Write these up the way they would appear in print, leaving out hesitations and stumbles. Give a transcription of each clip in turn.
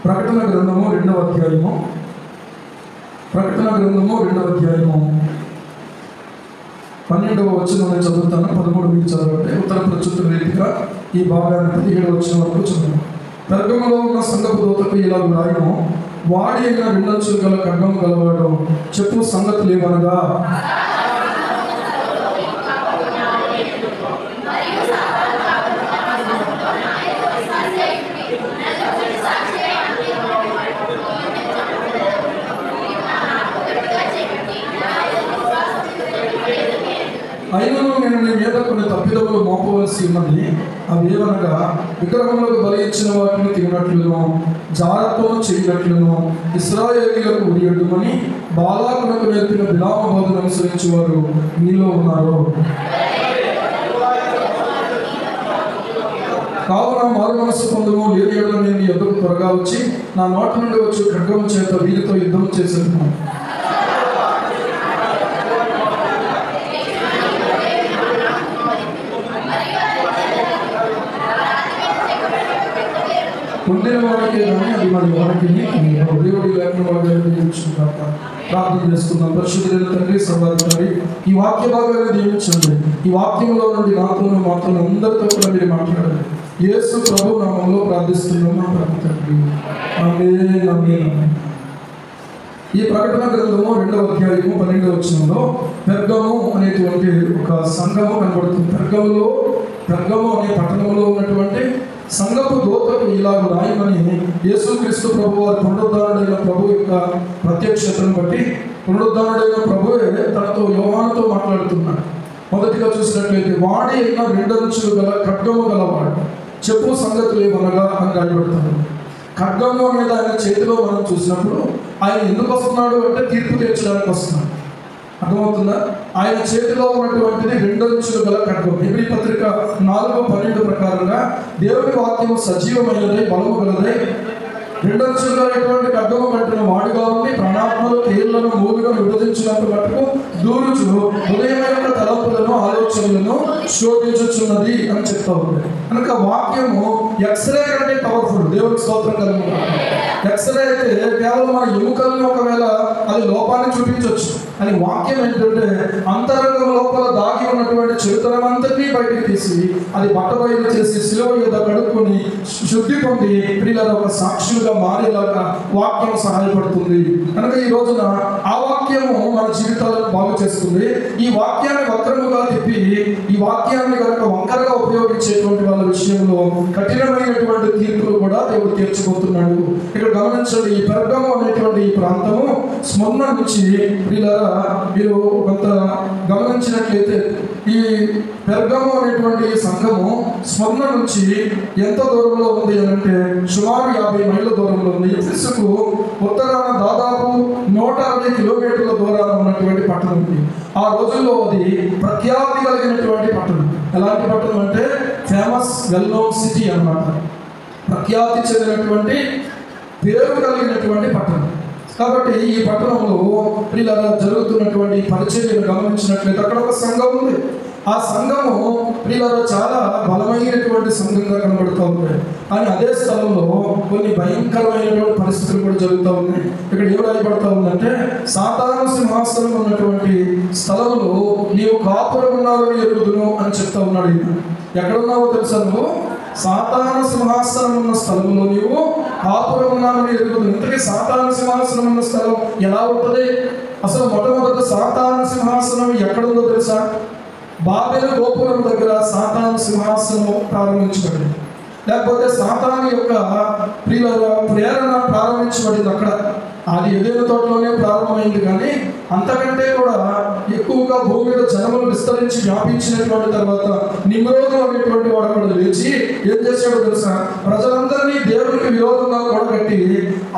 ప్రకటన గ్రంథము 2వ అధ్యాయము. ప్రకటన గ్రంథము 2వ అధ్యాయము 12వ వచనం నేను చదువుతాను. 13 మీకు చదవండి. ఉత్తర ప్రచుత్ర రీతిగా ఈ భాగాన్ని 17వ వచనం వరకు చదువు. పెర్గములో ఉన్న సంఘపు దూతకు ఇలా వ్రాయుము, వాడి అయిన 2 అంచులు గల ఖడ్గము గలవాడు చెప్పు సంగతులు ఏమనగా, అయినను నేను నీ మీద కొన్ని తప్పిదములు మోపవలసి ఉన్నది. అవి ఏమనగా, విగ్రహములకు బలి ఇచ్చిన వాటిని తినట్లును, జారత్వము చేయనట్లును, ఇశ్రాయేలీయులకు ఉరియడమని బాలాకునకు నేర్పిన బిలాము బోధను అనుసరించేవారు నీలో ఉన్నారు. కావున మారు మనస్సు పొందుము, లేని యెడల నేను నీ యొద్దకు త్వరగా వచ్చి నా నోటి నుండి వచ్చి ఖడ్గము చేత వీరితో యుద్ధం చేసేను. పొందిన వాడికి కానీ అది మరి వారికి దేవుడి లేకుండా ప్రార్థన చేసుకుందాం. పరిశుద్ధులైన తండ్రి, సర్వాధికారి, ఈ వాక్య భాగాన్ని దీవించండి. ఈ వాక్యంలో నుండి నాతోనూ మాతోనూ అందరితో కూడా మీరు మాట్లాడండి. యేసు ప్రభు నామంలో ప్రార్థిస్తున్నాము తండ్రి. ఆమేన్, ఆమేన్. ఈ ప్రకటన గ్రంథము 2వ అధ్యాయము 12వ వచనంలో పెర్గము అనేటువంటి ఒక సంఘము కనబడుతుంది. పెర్గము అనే పట్టణంలో ఉన్నటువంటి సంఘపు దూతకు ఇలా రాయమని యేసుక్రీస్తు ప్రభు వారి పునరుద్ధారుడైన ప్రభు యొక్క ప్రత్యక్షతను బట్టి పునరుద్ధారుడైన ప్రభువే తనతో యోహానుతో మాట్లాడుతున్నాడు. మొదటిగా చూసినట్లయితే, వాడి అయిన 2 అంచులు గల ఖడ్గము గలవాడు చెప్పు సంగతులు ఏమనగా అని రాయబడతాడు. ఖడ్గము అనేది ఆయన చేతిలో మనం చూసినప్పుడు ఆయన ఎందుకు వస్తున్నాడు అంటే తీర్పు తీర్చడానికి వస్తున్నాడు. అర్థమవుతుందా? ఆయన చేతిలో ఉన్నటువంటిది 2 అంచులు గల ఖడ్గం. హెబ్రీ పత్రిక 4:12 ప్రకారంగా దేవుని వాక్యము సజీవమైనదై బలము గలదై 2 అంచులు గలటువంటి ఖడ్గము పట్టిన వాడుగా ఉండి ప్రాణాత్మలు తేళ్లను మూలుగా విభజించినట్టు మట్టుకు దూరుచు హృదయమైన తలంపులను ఆలోచనలను శోధించుచున్నది అని చెప్తా ఉంది. కనుక వాక్యము ఎక్స్రే కంటే పవర్ఫుల్. దేవునికి స్తోత్రం కలుగుతుంది. ఎక్స్రే అయితే కేవలం మన ఎముకలను ఒకవేళ అది లోపాన్ని చూపించవచ్చు, అని వాక్యం ఏంటంటే అంతరంగం లోపల దాగి ఉన్నటువంటి చరిత్రం అంతటినీ బయటికి తీసి అది బట్టబయలు చేసి శిలువ మీద కడుక్కొని శుద్ధి పొంది పిల్లల ఒక సాక్షులుగా మారేలాగా వాక్యం సహాయపడుతుంది. కనుక ఈ రోజున ఆ వాక్యము మన జీవితాలను బాగు చేస్తుంది. ఈ వాక్యాన్ని వక్రముగా తిప్పి ఈ వాక్యాన్ని కనుక వంకరగా ఉపయోగించేటువంటి వాళ్ళ విషయంలో కఠినమైనటువంటి తీర్పులు కూడా దేవుడు తీర్చబోతున్నాడు. ఇక్కడ గమనించండి, ఈ పెర్గము అనేటువంటి ఈ ప్రాంతము స్మరణ నుంచి మీరు కొంత గమనించినట్లయితే ఈ పెర్గము అనేటువంటి సంఘము స్మరణ నుంచి ఎంత దూరంలో ఉంది అంటే సుమారు 50 మైళ్ళ దూరంలో ఉంది. ఎఫెసుకు ఉత్తరాన దాదాపు 160 కిలోమీటర్ల దూరాన ఉన్నటువంటి పట్టణం ఉంది. ఆ రోజుల్లో అది ప్రఖ్యాతి కలిగినటువంటి పట్టణం. ఎలాంటి పట్టణం అంటే ఫేమస్ వెల్ నోన్ సిటీ అన్నమాట. ప్రఖ్యాతి చెందినటువంటి పేరు కలిగినటువంటి పట్టణం. కాబట్టి ఈ పట్టణంలో పిల్లల జరుగుతున్నటువంటి పరిచర్యను గమనించినట్లయితే అక్కడ ఒక సంఘం ఉంది. ఆ సంఘము పిల్లల చాలా బలమైనటువంటి సంఘంగా కనబడుతూ ఉంది. కానీ అదే స్థలంలో కొన్ని భయంకరమైనటువంటి పరిస్థితులు కూడా జరుగుతూ ఉన్నాయి. ఇక్కడ ఏం రాయబడతా ఉందంటే, సాతాను సింహాసనం ఉన్నటువంటి స్థలంలో నీవు కాపురం ఉన్నావని ఎరుగుదును అని చెప్తా ఉన్నాడు. ఎక్కడున్నావో తెలుసా? నువ్వు సాతాను సింహాసనం ఉన్న స్థలంలో నీవు కాపురం ఉన్నావని ఎరుగుదు. ఇంతకీ సాతాను సింహాసనం ఉన్న స్థలం ఎలా ఉంటుంది? అసలు మొట్టమొదటి సాతాను సింహాసనం ఎక్కడుందో తెలుసా? బాబెలు గోపురం దగ్గర సాతాను సింహాసనం ప్రారంభించబడింది. లేకపోతే సాతాను యొక్క ప్రేరణ ప్రారంభించబడింది అక్కడ. అది ఏదైనా తోటలోనే ప్రారంభమైంది. కానీ అంతకంటే కూడా ఎక్కువగా భూమి మీద జనములు విస్తరించి వ్యాపించినటువంటి తర్వాత నిమ్రోధు అనేటువంటి వాడు అక్కడ లేచి ఏం చేశాడో తెలుసా? ప్రజలందరినీ దేవునికి విరోధంగా కూడగట్టి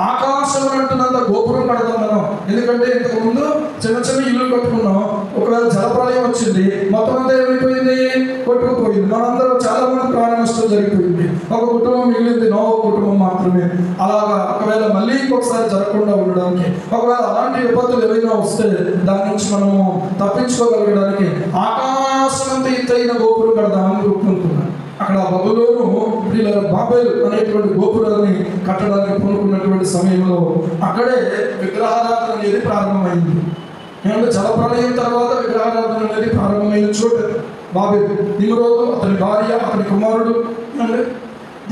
ఆకాశం అంటున్నంత గోపురం కడతాం మనం. ఎందుకంటే ఇంతకు ముందు చిన్న చిన్న ఇల్లు కట్టుకున్నాం. ఒకవేళ జలప్రలయం వచ్చింది, మొత్తం అంతా ఏమైపోయింది? కొట్టుకుపోయింది. మనందరం చాలా మంది ప్రాణ నష్టం జరిగిపోయింది. ఒక కుటుంబం మిగిలింది, నోవహు కుటుంబం మాత్రమే. అలాగా ఒకవేళ మళ్ళీ ఇంకొకసారి జరగకుండా ఉండడానికి, ఒకవేళ అలాంటి విపత్తులు ఏవైనా వస్తే దాని నుంచి మనము తప్పించుకోగలగడానికి ఆకాశమంత ఎత్తైన గోపురం కడదామని కోరుకుంటున్నాను. అక్కడ బబులోను బాబెల్ అనేటువంటి గోపురాన్ని కట్టడానికి పూనుకున్నటువంటి సమయంలో అక్కడే విగ్రహారాధన అనేది ప్రారంభమైంది. ఏమంటే జలప్రలయం తర్వాత విగ్రహారాధన అనేది ప్రారంభమైన చోట బాబెల్. నిమ్రోదు, అతని భార్య, అతని కుమారుడు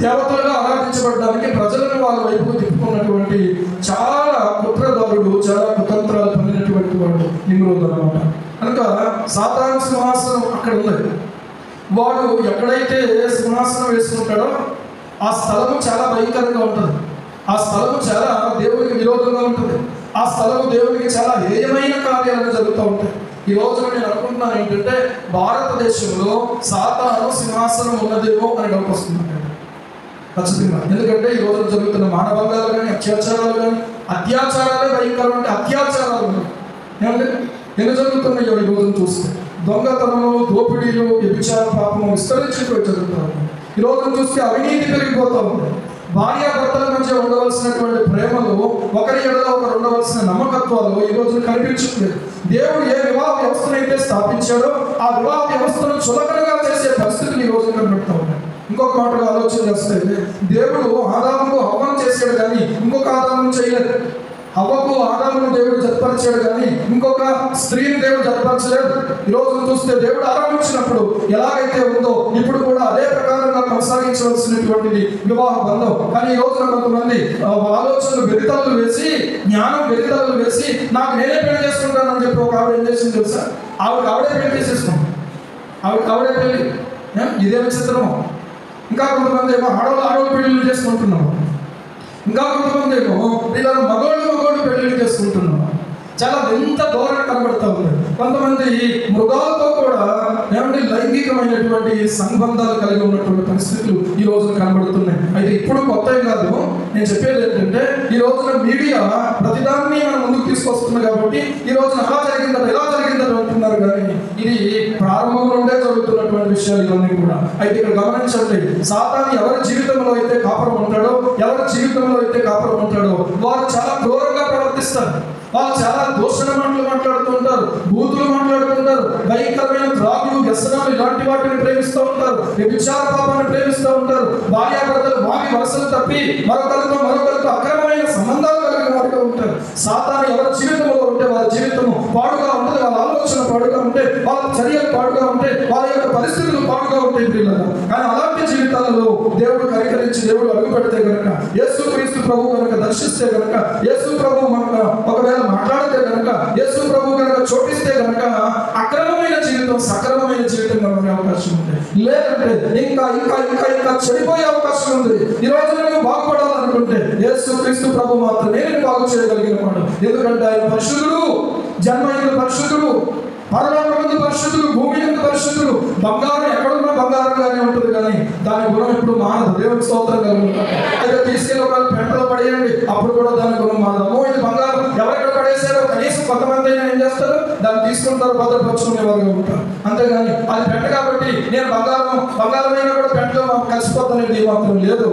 దేవతలుగా ఆరాధించబడడానికి ప్రజలను వాళ్ళ వైపుకు తిప్పుకున్నటువంటి చాలా కుట్రదారుడు, చాలా కుతంత్రాలు పొందినటువంటి వాడు నిమ్రోదు అన్నమాట. కనుక సాతాను సింహాసనం అక్కడ ఉన్నది. వాడు ఎక్కడైతే సింహాసనం వేసుకుంటాడో ఆ స్థలము చాలా భయంకరంగా ఉంటుంది. ఆ స్థలము చాలా దేవునికి విరోధంగా ఉంటుంది. ఆ స్థలము దేవునికి చాలా హేయమైన కార్యాలు జరుగుతూ ఉంటాయి. ఈ రోజున నేను అనుకుంటున్నాను ఏంటంటే భారతదేశంలో సాతాను సింహాసనం ఉన్నదేమో అని డౌట్ వస్తుంది ఖచ్చితంగా. ఎందుకంటే ఈ రోజున జరుగుతున్న మానభంగాలు కానీ, అత్యాచారాలు కానీ, అత్యాచారాలే భయంకరం అంటే అత్యాచారాలు ఏమంటే ఎన్ని జరుగుతున్నాయో ఈ రోజున చూస్తే దొంగతనము, దోపిడీలు, వ్యభిచార పాపము విస్తరించిపోయి జరుగుతారు. ఈ రోజున చూస్తే అవినీతి పెరిగిపోతూ ఉంది. భార్యాభర్తల మధ్య ఉండవలసినటువంటి ప్రేమలు, ఒకరి ఎడల ఒకరు ఉండవలసిన నమ్మకత్వాలు ఈ రోజున కనిపించట్లేదు. దేవుడు ఏ వివాహ వ్యవస్థనైతే స్థాపించాడో ఆ వివాహ వ్యవస్థను చులకనగా చేసే పరిస్థితులు ఈ రోజున కనిపెడతా ఉన్నాయి. ఇంకొక మాటగా ఆలోచన చేస్తే దేవుడు ఆదాముకు హవ్వను చేశాడు కానీ ఇంకొక ఆదామును చేయలేదు. హవ్వకు ఆదామును దేవుడు జతపరిచాడు కానీ ఇంకొక స్త్రీని దేవుడు జతపరచలేదు. ఈ రోజు చూస్తే దేవుడు ఆరంభించినప్పుడు ఎలాగైతే ఉందో ఇప్పుడు కూడా అదే ప్రకారంగా కొనసాగించవలసినటువంటిది వివాహ బంధం. కానీ ఈ రోజున కొంతమంది ఆలోచనలు వెలితలు వేసి, జ్ఞానం వెలితలు వేసి నాకు నేనే పెళ్లి చేసుకుంటానని చెప్పి ఒక ఆవిడ ఏం చేసింది తెలుసా? ఆవిడే పెళ్లి చేసేసుకుంటాం. ఆవిడే పెళ్లి. ఇదే విచిత్రము. ఇంకా కొంతమంది ఏమో ఆడవాళ్ళు పెళ్లిళ్ళు చేసుకుంటున్నాము. ఇంకా కొంతమంది ఏమో వీళ్ళను మగోళ్ళు పెళ్లిళ్ళు చేసుకుంటున్నాము. చాలా ఎంత ధోరణి కనబడతా ఉంది. కొంతమంది మృగాలతో కూడా ఏమంటే లైంగికమైనటువంటి సంబంధాలు కలిగి ఉన్నటువంటి పరిస్థితులు ఈ రోజున కనబడుతున్నాయి. అయితే ఇప్పుడు కొత్త కాదు. నేను చెప్పేది ఏంటంటే ఈ రోజున మీడియా ప్రతిదాన్ని మనం ముందుకు తీసుకొస్తుంది కాబట్టి ఈ రోజున అలా జరిగిందట, ఎలా జరిగిందట అంటున్నారు. కానీ ఇది ప్రారంభం నుండే జరుగుతున్నటువంటి విషయాలు ఇవన్నీ కూడా. అయితే ఇక్కడ గమనించండి, సాతాను ఎవరి జీవితంలో అయితే కాపురం ఉంటాడో, ఎవరి జీవితంలో అయితే కాపురం ఉంటాడో వారు చాలా క్రూరంగా ప్రవర్తిస్తారు. వాళ్ళు చాలా దూషణ మాటలు మాట్లాడుతుంటారు, బూతులు మాట్లాడుతుంటారు, భయంకరమైన త్రాగులు, వ్యసనాలు ఇలాంటి వాటిని ప్రేమిస్తూ ఉంటారు, వ్యభిచార పాపాన్ని ప్రేమిస్తూ ఉంటారు. భార్యాభర్తలు వారి వరుసలు తప్పి మరొకరితో అక్రమమైన సంబంధాలు కలిగిన వారిగా ఉంటారు. సాతాను ఎవరి జీవితంలో ఉంటే వాళ్ళ జీవితము పాడుగా ఉంటుంది, వాళ్ళ ఆలోచన పాడుగా ఉంటే, వాళ్ళ చర్యలు పాడుగా ఉంటే, వాళ్ళ యొక్క పరిస్థితులు పాడుగా ఉంటాయి పిల్లలు. కానీ అలాంటి జీవితాలలో దేవుడు కనికరించి దేవుడు అడుగు పెడితే కనుక, యేసుక్రీస్తు ప్రభు కనుక దర్శిస్తే కనుక, యేసు ప్రభు మనకు ఒకవేళ మాట్లాడితే కనుక, యేసు ప్రభు కనుక చోటిస్తే కనుక అక్రమమైన జీవితం సక్రమమైన జీవితం కనుక అవకాశం ఉంది. లేదంటే ఇంకా ఇంకా ఇంకా ఇంకా చెడిపోయే అవకాశం ఉంది. ఈ రోజు నువ్వు బాగుపడాలనుకుంటే యేసుక్రీస్తు ప్రభు మాత్రమే నేను బాగు చేయగలిగిన వాడు. ఎందుకంటే ఆయన పరిశుద్ధుడు, జన్మ పరిశుద్ధుడు, పరలోకమందు పరిశుద్ధుడు, భూమి యందు పరిశుద్ధుడు. బంగారం ఎక్కడున్నా బంగారంగానే ఉంటుంది కానీ దాని గుణం ఎప్పుడు మానదు. దేవునికి స్తోత్రం కలుగుతుంది. అయితే తీసుకెళ్ళి ఒక పెంటలో పడేయండి, అప్పుడు కూడా దాని గుణం మానదు. అమ్మో ఇది బంగారం ఎవరెక్కడ పడేసారో కనీసం కొంతమంది అయినా ఏం చేస్తారు, దాన్ని తీసుకుంటారు, భద్రపరుచుకునే వారుగా ఉంటారు. అంతేగాని అది పెంట కాబట్టి నేను బంగారమైనా కూడా పెంటలో కలిసిపోతానేది మాత్రం లేదు.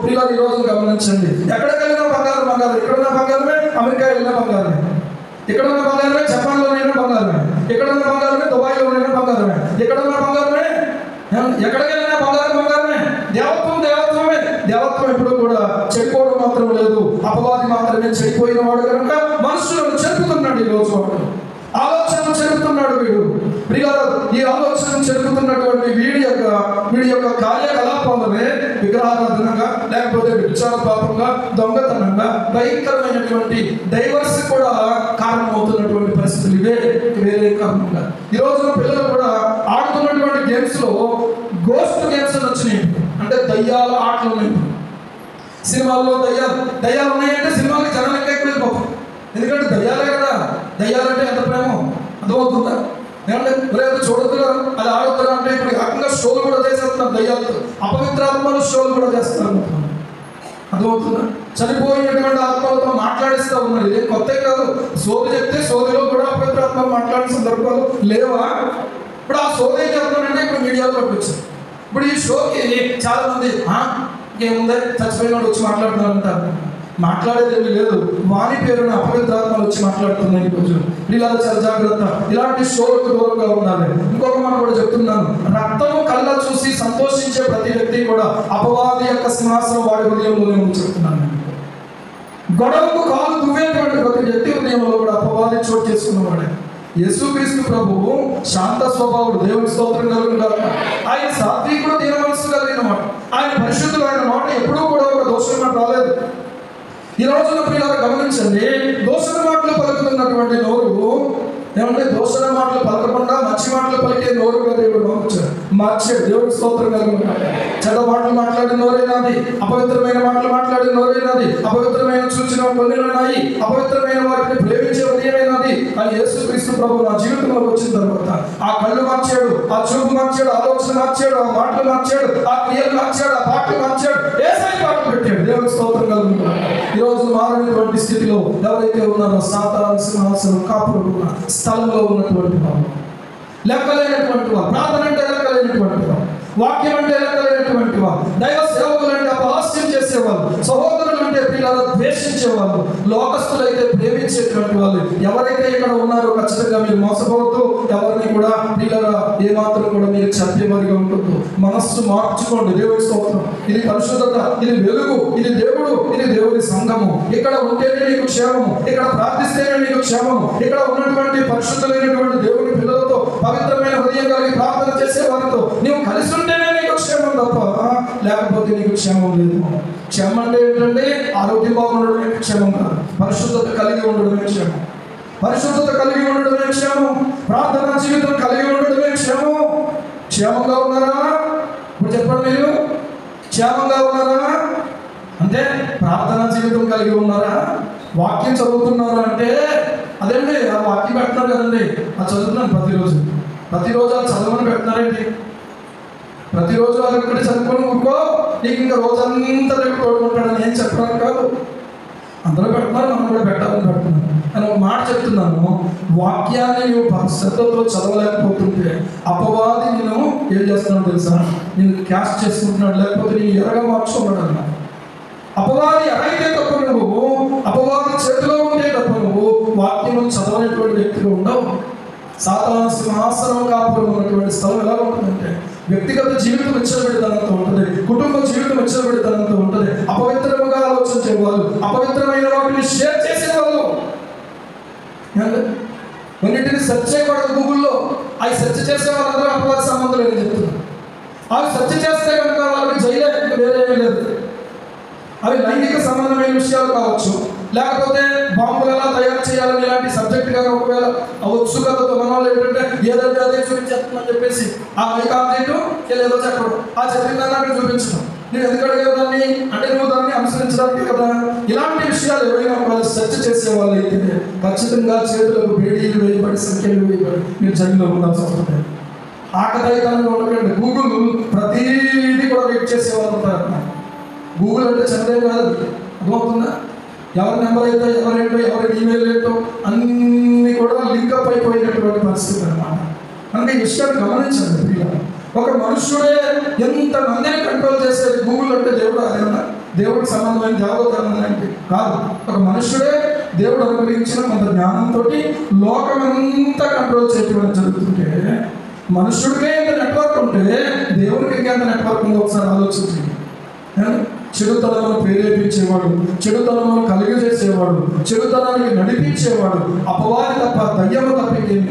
పిల్లలు ఈ రోజు గమనించండి, ఎక్కడికి వెళ్ళినా బంగారం. ఎక్కడున్న బంగారమే, అమెరికా వెళ్ళినా బంగారమే, ఎక్కడున్న బంగారమే, జపాన్లోనైనా బంగారమే, ఎక్కడున్న బంగారమే, దుబాయ్లోనైనా బంగారమే, ఎక్కడున్న బంగారమే, ఎక్కడికి వెళ్ళినా బంగారమే. దేవత్వమే. దేవత్వం ఎప్పుడు కూడా చెడిపోవడం మాత్రం లేదు. అపవాది మాత్రమే చెడిపోయిన వాడు కనుక మనుషులను చెరుపుతున్నాడు. ఈ రోజు వాడు ఆలోచన చెరుపుతున్నాడు. ఈ ఆలోచన చెరుపుతున్నటువంటి వీడి యొక్క కార్యకలాపాలనే విగ్రహారాధనగా, లేకపోతే విచార పాపంగా, దొంగతనంగా, భయంకరమైనటువంటి డైవర్స్ కూడా కారణమవుతున్నటువంటి పరిస్థితులు ఇవే. వేరే కారణంగా ఈ రోజున పిల్లలు కూడా ఆడుతున్నటువంటి గేమ్స్ లో గోస్ట్ గేమ్స్ వచ్చినాయి. అంటే దయ్యాల ఆటలు ఉన్నాయి. సినిమాల్లో దయ్యాలు ఉన్నాయంటే సినిమాకి జనాలు ఇంకా ఎక్కువ వెళ్ళిపోతాం. ఎందుకంటే దయ్యాలే కదా. దయ్యాలంటే ఎంత ప్రేమ అర్థమవుతుందా? ఏమంటే చూడొద్దుగా, అది ఆడొద్దుగా అంటే ఇప్పుడు ఏకంగా షోలు కూడా చేసేస్తున్నారు. దయ్యాలతో అపవిత్రాత్మలు షోలు కూడా చేస్తారు. అర్థమవుతుందా? చనిపోయినటువంటి ఆత్మలతో మాట్లాడిస్తూ ఉన్నారు. ఇదే కొత్త కాదు. సోది చెప్తే సోదిలో కూడా అపవిత్రాత్మలు మాట్లాడిన సందర్భాలు లేవా? ఇప్పుడు ఆ సోది ఏం చెప్తానంటే ఇప్పుడు మీడియాలో పట్టుకొచ్చారు. ఇప్పుడు ఈ షోకి చాలా మంది ఏముంది, చచ్చిపోయిన వాడు వచ్చి మాట్లాడుతున్నారంటారు. మాట్లాడేది ఏమీ లేదు. వారి పేరున అపవిత్రాత్మలు వచ్చి మాట్లాడుతున్నాయి. ఈరోజు పిల్లలు చాలా జాగ్రత్త, ఇలాంటి షోలకు దూరంగా ఉండాలి. ఇంకొక మాట కూడా చెప్తున్నాను, రక్తము కళ్ళ చూసి సంతోషించే ప్రతి వ్యక్తి కూడా అపవాది యొక్క సింహాసనం వాడి హృదయంలోనే చెప్తున్నాను. గొడవకు కాలు దువ్వేటువంటి ప్రతి వ్యక్తి హృదయంలో కూడా అపవాది చోటు చేసుకున్నవాడే. యేసుక్రీస్తు ప్రభువు శాంత స్వభావుడు, దేవుని స్తోత్రం కలుగును గాక. ఆయన సాత్వికుడు, దీన మనస్సు కలిగిన మాట. ఆయన పరిశుద్ధులు, ఆయన మాట ఎప్పుడూ కూడా ఒక దోషం మాట రాలేదు. ఈ రోజున ప్రియులారా గమనించండి, దోషణ మాటలు పలుకుతున్నటువంటి నోరు ఏమంటే దోషణ మాటలు పలకకుండా మంచి మాటలు పలికే నోరుగా దేవుడు మార్చాడు. దేవుడి స్తోత్రం కలుగును గాక. చెడ్డ మాటలు మాట్లాడిన నోరైనది, అపవిత్రమైన మాటలు మాట్లాడిన నోరైనది, అపవిత్రమైన సూచన పొందినవి, అపవిత్రమైన వాటిని ప్రేమించే హృదయమైనది. కానీ యేసుక్రీస్తు ప్రభు నా జీవితంలో వచ్చిన తర్వాత ఆ కళ్ళు మార్చాడు, ఆ చూపు మార్చాడు, ఆలోచన మార్చాడు, ఆ మాటలు మార్చాడు, ఆ క్రియలు మార్చాడు, ఆ పాటలు మార్చాడు, ఏసై పాటలు పెట్టాడు. దేవుడి స్తోత్రం కలుగును గాక. ఈ రోజు మారినటువంటి స్థితిలో ఎవరైతే ఉన్నారో సాతాను సింహాసనం కాపురం ఉన్న స్థలంలో ఉన్నటువంటి వారు, లెక్కలేనటువంటి వారు, ప్రార్థన అంటే లెక్కలేనటువంటి వారు, వాక్యం అంటే లెక్కలేనటువంటి వారు, దైవ సేవకులు అంటే అపహాస్యం చేసేవాళ్ళు, సహోదరులు అంటే పిల్లలు ద్వేషించేవాళ్ళు, లోకస్తులైతే ప్రేమించేటువంటి వాళ్ళు ఎవరైతే ఇక్కడ ఉన్నారో ఖచ్చితంగా మీరు మోసపోవద్దు. ఎవరిని కూడా పిల్లల ఏమాత్రం కూడా మీరు చంపేవారిగా ఉంటుంది. మనస్సు మార్చుకోండి. దేవుడి స్తోత్రం. ఇది పరిశుద్ధత, ఇది వెలుగు, ఇది దేవుడు, ఇది దేవుడి సంఘము. ఇక్కడ ఉంటేనే నీకు క్షేమము, ఇక్కడ ప్రార్థిస్తేనే నీకు క్షేమము, ఇక్కడ ఉన్నటువంటి పరిశుద్ధులైనటువంటి దేవుడి పిల్లలతో, పవిత్రమైన హృదయం కలిగి ప్రార్థన చేసే వారితో నీవు కలిసి ఉంటేనే నీకు క్షేమం తప్ప లేకపోతే నీకు క్షేమం లేదు. క్షేమం అంటే ఏంటంటే ఆరోగ్యం బాగుండడమే క్షేమం కాదు. పరిశుద్ధత కలిగి ఉండడమే క్షేమం. పరిశుద్ధత కలిగి ఉండడమే క్షేమం. ప్రార్థన జీవితం కలిగి ఉండడమే క్షేమం. క్షేమంగా ఉన్నారా? ఇప్పుడు చెప్పండి, మీరు క్షేమంగా ఉన్నారా? అంటే ప్రార్థన జీవితం కలిగి ఉన్నారా? వాక్యం చదువుతున్నారా? అంటే అదేంటి ఆ వాక్యం పెడుతున్నారు కదండి, అది చదువుతున్నాను ప్రతిరోజు. ప్రతిరోజు అది చదవని పెడుతున్నారేంటి? ప్రతిరోజు అది ఒకటి చదువుకొని ఊరుకో, నీకు ఇంకా రోజంతా రేపు తోడుకుంటాడని ఏం చెప్పడానికి కాదు. అందరూ పెడుతున్నారు, మనం కూడా పెట్టాలని పెడుతున్నాను. అని ఒక మాట చెప్తున్నాను, వాక్యాన్ని నువ్వు శ్రద్ధతో చదవలేకపోతుంటే అపవాది నేను ఏం చేస్తున్నావు తెలుసా? నేను క్యాష్ చేసుకుంటున్నాడు, లేకపోతే నేను ఎరగా మార్చుకున్నాడు అన్నా. అపవాది ఎరైతే తప్ప నువ్వు, అపవాది చేతిలో ఉంటే తప్ప నువ్వు వాక్యం చదవనేటువంటి వ్యక్తిగా ఉండవు. సాతాను సింహాసనం కాపురం ఉన్నటువంటి స్థలం ఎలా ఉంటుందంటే వ్యక్తిగత జీవితం విచ్చలబెడతనంతో ఉంటుంది, కుటుంబ జీవితం విచ్చలబెడతనంతో ఉంటుంది, అపవిత్రముగా ఆలోచించేవాళ్ళు, అపవిత్రమైన వాటిని షేర్ చేసేవాళ్ళు. కొన్నింటిని సెర్చ్ చేయకూడదు గూగుల్లో. అవి సెర్చ్ చేసే వాళ్ళందరూ అపవాద సంబంధం లేదని చెప్తున్నారు. అవి సెర్చ్ చేస్తే కనుక వాళ్ళకి జైలే, వేరే ఏమీ లేదు. అవి లైంగిక సంబంధమైన విషయాలు కావచ్చు, లేకపోతే బాంబులు ఎలా తయారు చేయాలని ఇలాంటి సబ్జెక్ట్ కానీ ఒకవేళ ఉత్సుకతతో మన వాళ్ళు ఏంటంటే ఏదంటే అదే చూపించేస్తుందని చెప్పేసి ఆ మైక్ ఆబ్జెక్ట్ ఏదో చెప్పడం, ఆ చెప్పిన దాన్ని అక్కడ చూపించడం. నేను ఎందుకు అడిగే దాన్ని అంటే నువ్వు దాన్ని అనుసరించడానికి కదా. ఇలాంటి విషయాలు ఎవరైనా వాళ్ళు సెర్చ్ చేసే వాళ్ళు అయితే ఖచ్చితంగా చేతులకు బేడీలు వేయబడి, సంఖ్యలు వేయబడి మీరు జైల్లో ఉండాల్సి వస్తుంది. ఆకతాయితనంగా ఉండకండి. గూగుల్ ప్రతిదీ కూడా రీడ్ చేసేవాళ్ళు ఉంటారు. గూగుల్ అంటే చదివేం కాదు, అర్థమవుతుందా? ఎవరి నెంబర్ అయితే, ఎవరేంటో, ఎవరి ఈమెయిల్ ఏంటో అన్నీ కూడా లింకప్ అయిపోయినటువంటి పరిస్థితి అన్నమాట. అంటే ఈ విషయాన్ని గమనించండి ప్రియులారా. ఒక మనుష్యుడే ఎంతమందిని కంట్రోల్ చేసేది గూగుల్ అంటే దేవుడు అదేనా? దేవుడికి సంబంధమైన దేవతనం అంటే కాదు. ఒక మనుష్యుడే దేవుడు అనుగ్రహించిన కొంత జ్ఞానంతో లోకమంతా కంట్రోల్ చేయడం జరుగుతుంటే, మనుష్యుడికే ఎంత నెట్వర్క్ ఉంటే దేవుడికి ఇంకెంత నెట్వర్క్ ఉందో ఒకసారి ఆలోచించండి. చెడుతనమును ప్రేరేపించేవాడు, చెడుతనమును కలిగజేసేవాడు, చెడుతనానికి నడిపించేవాడు అపవాది తప్ప, దయ్యము తప్ప ఏమి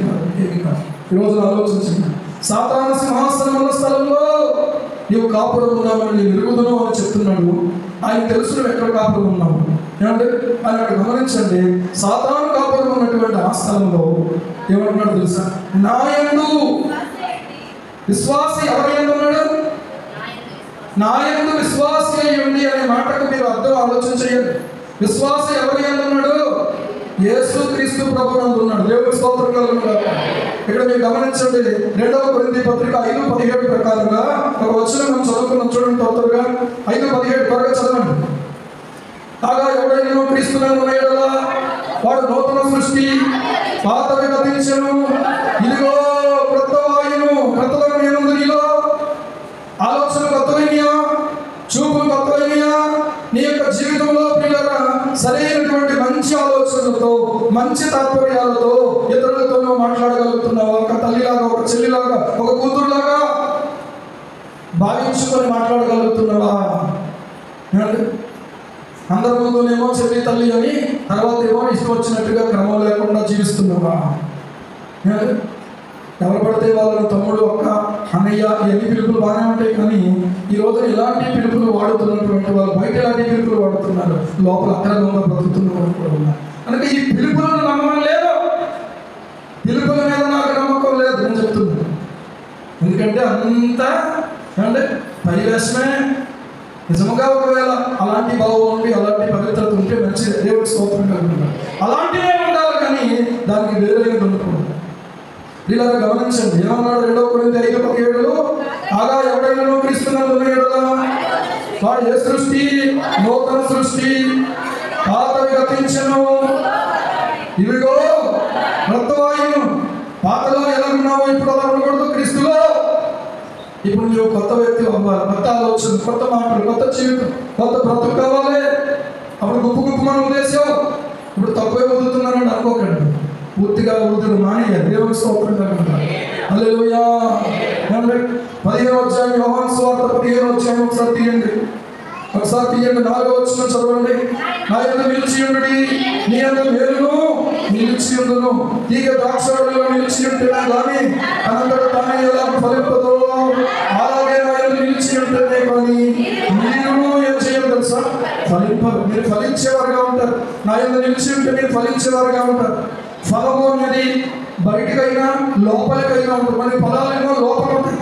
కాదు. ఈరోజు ఆలోచించండి. సాతాను సింహాసనం ఉన్న స్థలంలో నీవు కాపురం ఉన్నామని నేను ఎరుగుదును అని చెప్తున్నాడు. ఆయన తెలుసు నువ్వు ఎక్కడ కాపురం ఉన్నావు. ఏమంటే ఆయన అక్కడ గమనించండి, సాతాను కాపురం ఉన్నటువంటి ఆ స్థలంలో ఏమంటున్నాడు తెలుసా? నా యందు విశ్వాసి ఎవరి యందు ఉన్నాడు? నా యందు విశ్వాసి అయి ఉండి అనే మాటకు మీరు అర్థం ఆలోచన చేయండి. విశ్వాసి ఎవరి యందు ఉన్నాడు? యేసుక్రీస్తు ప్రభు నందు ఉన్నాడు. దేవుని స్తోత్రం కలుగును గాక. ఇక్కడ మీరు గమనించండి, 2వ కొరింథీ పత్రిక 5:17 ప్రకారంగా ఒక వచనం మనం చదువుకున్నాం. చూడండి తొందరగా 5:17 త్వరగా చదవండి. కాగా ఎవడైనా క్రీస్తునందు ఉన్న యెడల వాడు నూతన సృష్టి, పాతవి గతించెను, ఇదిగో క్రొత్తవాయును, క్రొత్తదనం ఏముంది నీలో? ఆలోచన కొత్తవైనయా? చూపులు కొత్తవైనయా? నీ యొక్క జీవితంలో పిల్లరా సరైనటువంటి మంచి ఆలోచనలతో, మంచి తాత్పర్యాలతో ఇతరులతో నువ్వు మాట్లాడగలుగుతున్నావా? ఒక తల్లిలాగా, ఒక చెల్లిలాగా, ఒక కూతురులాగా. భావించుకొని మాట్లాడగలుగుతున్నావా? అందరి ముందునేమో చెల్లి తల్లి అని, తర్వాత ఏమో ఇష్టం వచ్చినట్టుగా క్రమం లేకుండా జీవిస్తున్నావా? ఎవరు పడితే వాళ్ళని తమ్ముడు, అక్క, అన్నయ్య ఎన్ని పిలుపులు బాగానే ఉంటాయి. కానీ ఈ రోజు ఇలాంటి పిలుపులు వాడుతున్నటువంటి వాళ్ళు బయట ఎలాంటి పిలుపులు వాడుతున్నారు, లోపల అక్రమంగా బ్రతుకుతున్న వాళ్ళు కూడా ఉన్నారు. అందుకే ఈ పిలుపులను నమ్మకం లేదు, పిలుపుల మీద నాకు నమ్మకం లేదు నేను చెప్తున్నాను. ఎందుకంటే అంతా అంటే పరివేశమే. నిజముగా ఒకవేళ అలాంటి భావం ఉండి అలాంటి పవిత్రత ఉంటే మంచిది, దేవుడి స్తోత్రం కలుగుతుంది. అలాంటివే ఉండాలి, కానీ దానికి వేరేది ఉండకూడదు. ఇలా గమనించండి, ఏమన్నాడు 2 కొరింథీ 5:17, కాగా ఎవడైనా క్రీస్తునందున్న యెడల వాడు ఏ సృష్టి, నూతన సృష్టి, పాతవి గతించెను, ఇవిగో క్రొత్తవాయును. పాతలో ఎలా ఉన్నావో ఇప్పుడు అలా ఉండకూడదు. క్రీస్తులో ఇప్పుడు నువ్వు కొత్త వ్యక్తి అవ్వాలి, కొత్త ఆలోచన, కొత్త మాటలు, కొత్త జీవితం, కొత్త బ్రతుకు కావాలి. అప్పుడు గుప్పు మనం ఉద్దేశం ఇప్పుడు తక్కువే వదులుతున్నానని అనుకోకండి, పూర్తిగా వదులు మానేయాలి. దేవుని స్తోత్రం కలుగుతుంది. హల్లెలూయా. 15వ అధ్యాయం యోహాను సువార్త 15వ అధ్యాయం ఒకసారి తీయండి, 4వ వచనం చదవండి. నా యందు నిలిచి ఉండుడి, నీ యందు నేనును నిలిచి ఉండును. తీగ ద్రాక్షావళిలో నిలిచి ఉంటేనే కానీ అనంతట తానే ఎలా ఫలింపదో, అలాగే నా యందు నిలిచి ఉంటేనే కానీ మీరు ఏం చేయాలి తెలుసా? ఫలింపరు. మీరు ఫలించేవారుగా ఉంటారు. నా యందు నిలిచి ఉంటే మీరు ఫలించేవారుగా ఉంటారు. ఫలము అనేది బయటకైనా లోపలికైనా ఉంటుంది. కొన్ని ఫలాలేమో లోపల ఉంటాయి,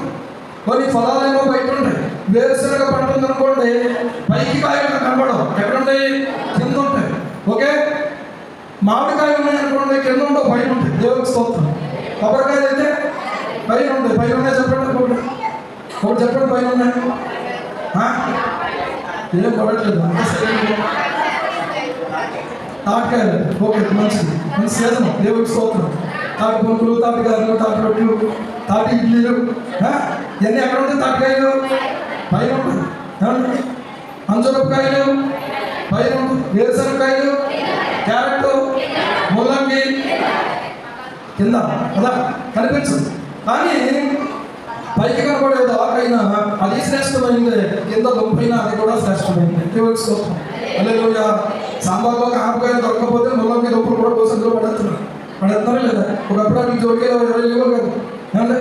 కొన్ని ఫలాలేమో బయట ఉంటాయి. వేరుశనగ పంట ఉందనుకోండి, పైకి కాయలు కనబడవు, ఎక్కడుంటాయి? కింద ఉంటాయి. ఓకే, మామిడికాయలు ఉన్నాయనుకోండి, కింద ఉండవు, పైన ఉంటాయి. దేవుడికి స్తోత్రం. కొబ్బరికాయలు అయితే పైన ఉంటాయి. పైన ఉన్నాయి చెప్పండి, ఒకటి చెప్పండి, పైన ఉన్నాయి. ఏం పడట్లేదు, తాటికాయలు. ఓకే, మంచిది, మంచి సీజన్. దేవుడికి స్తోత్రం. తాటి పొంకులు, తాటికాయలు, తాటి రొట్టెలు, తాటి ఇడ్లీలు, ఇవన్నీ ఎక్కడ ఉంటాయి? తాటికాయలు పైన ఉంటాయి. అంజూరకాయలు పైన ఉంటాయి. వేరుశనగకాయలు, క్యారెట్, ముల్లంగి కింద కదా కనిపించదు. కానీ పైకి కనబడేది ఆకైనా అది శ్రేష్టమైంది, కింద దుంపైనా అది కూడా శ్రేష్టమైంది. దేవుడికి స్తోత్రం. హల్లెలూయా. సాంబార్లో ఆనపకాయలు దొరకకపోతే ముల్లంగి దుంపలు కూడా కోసంలో పడేస్తున్నారు లేదా? ఒకప్పుడు అది జోడికేలో 20 లీవలు కాదు.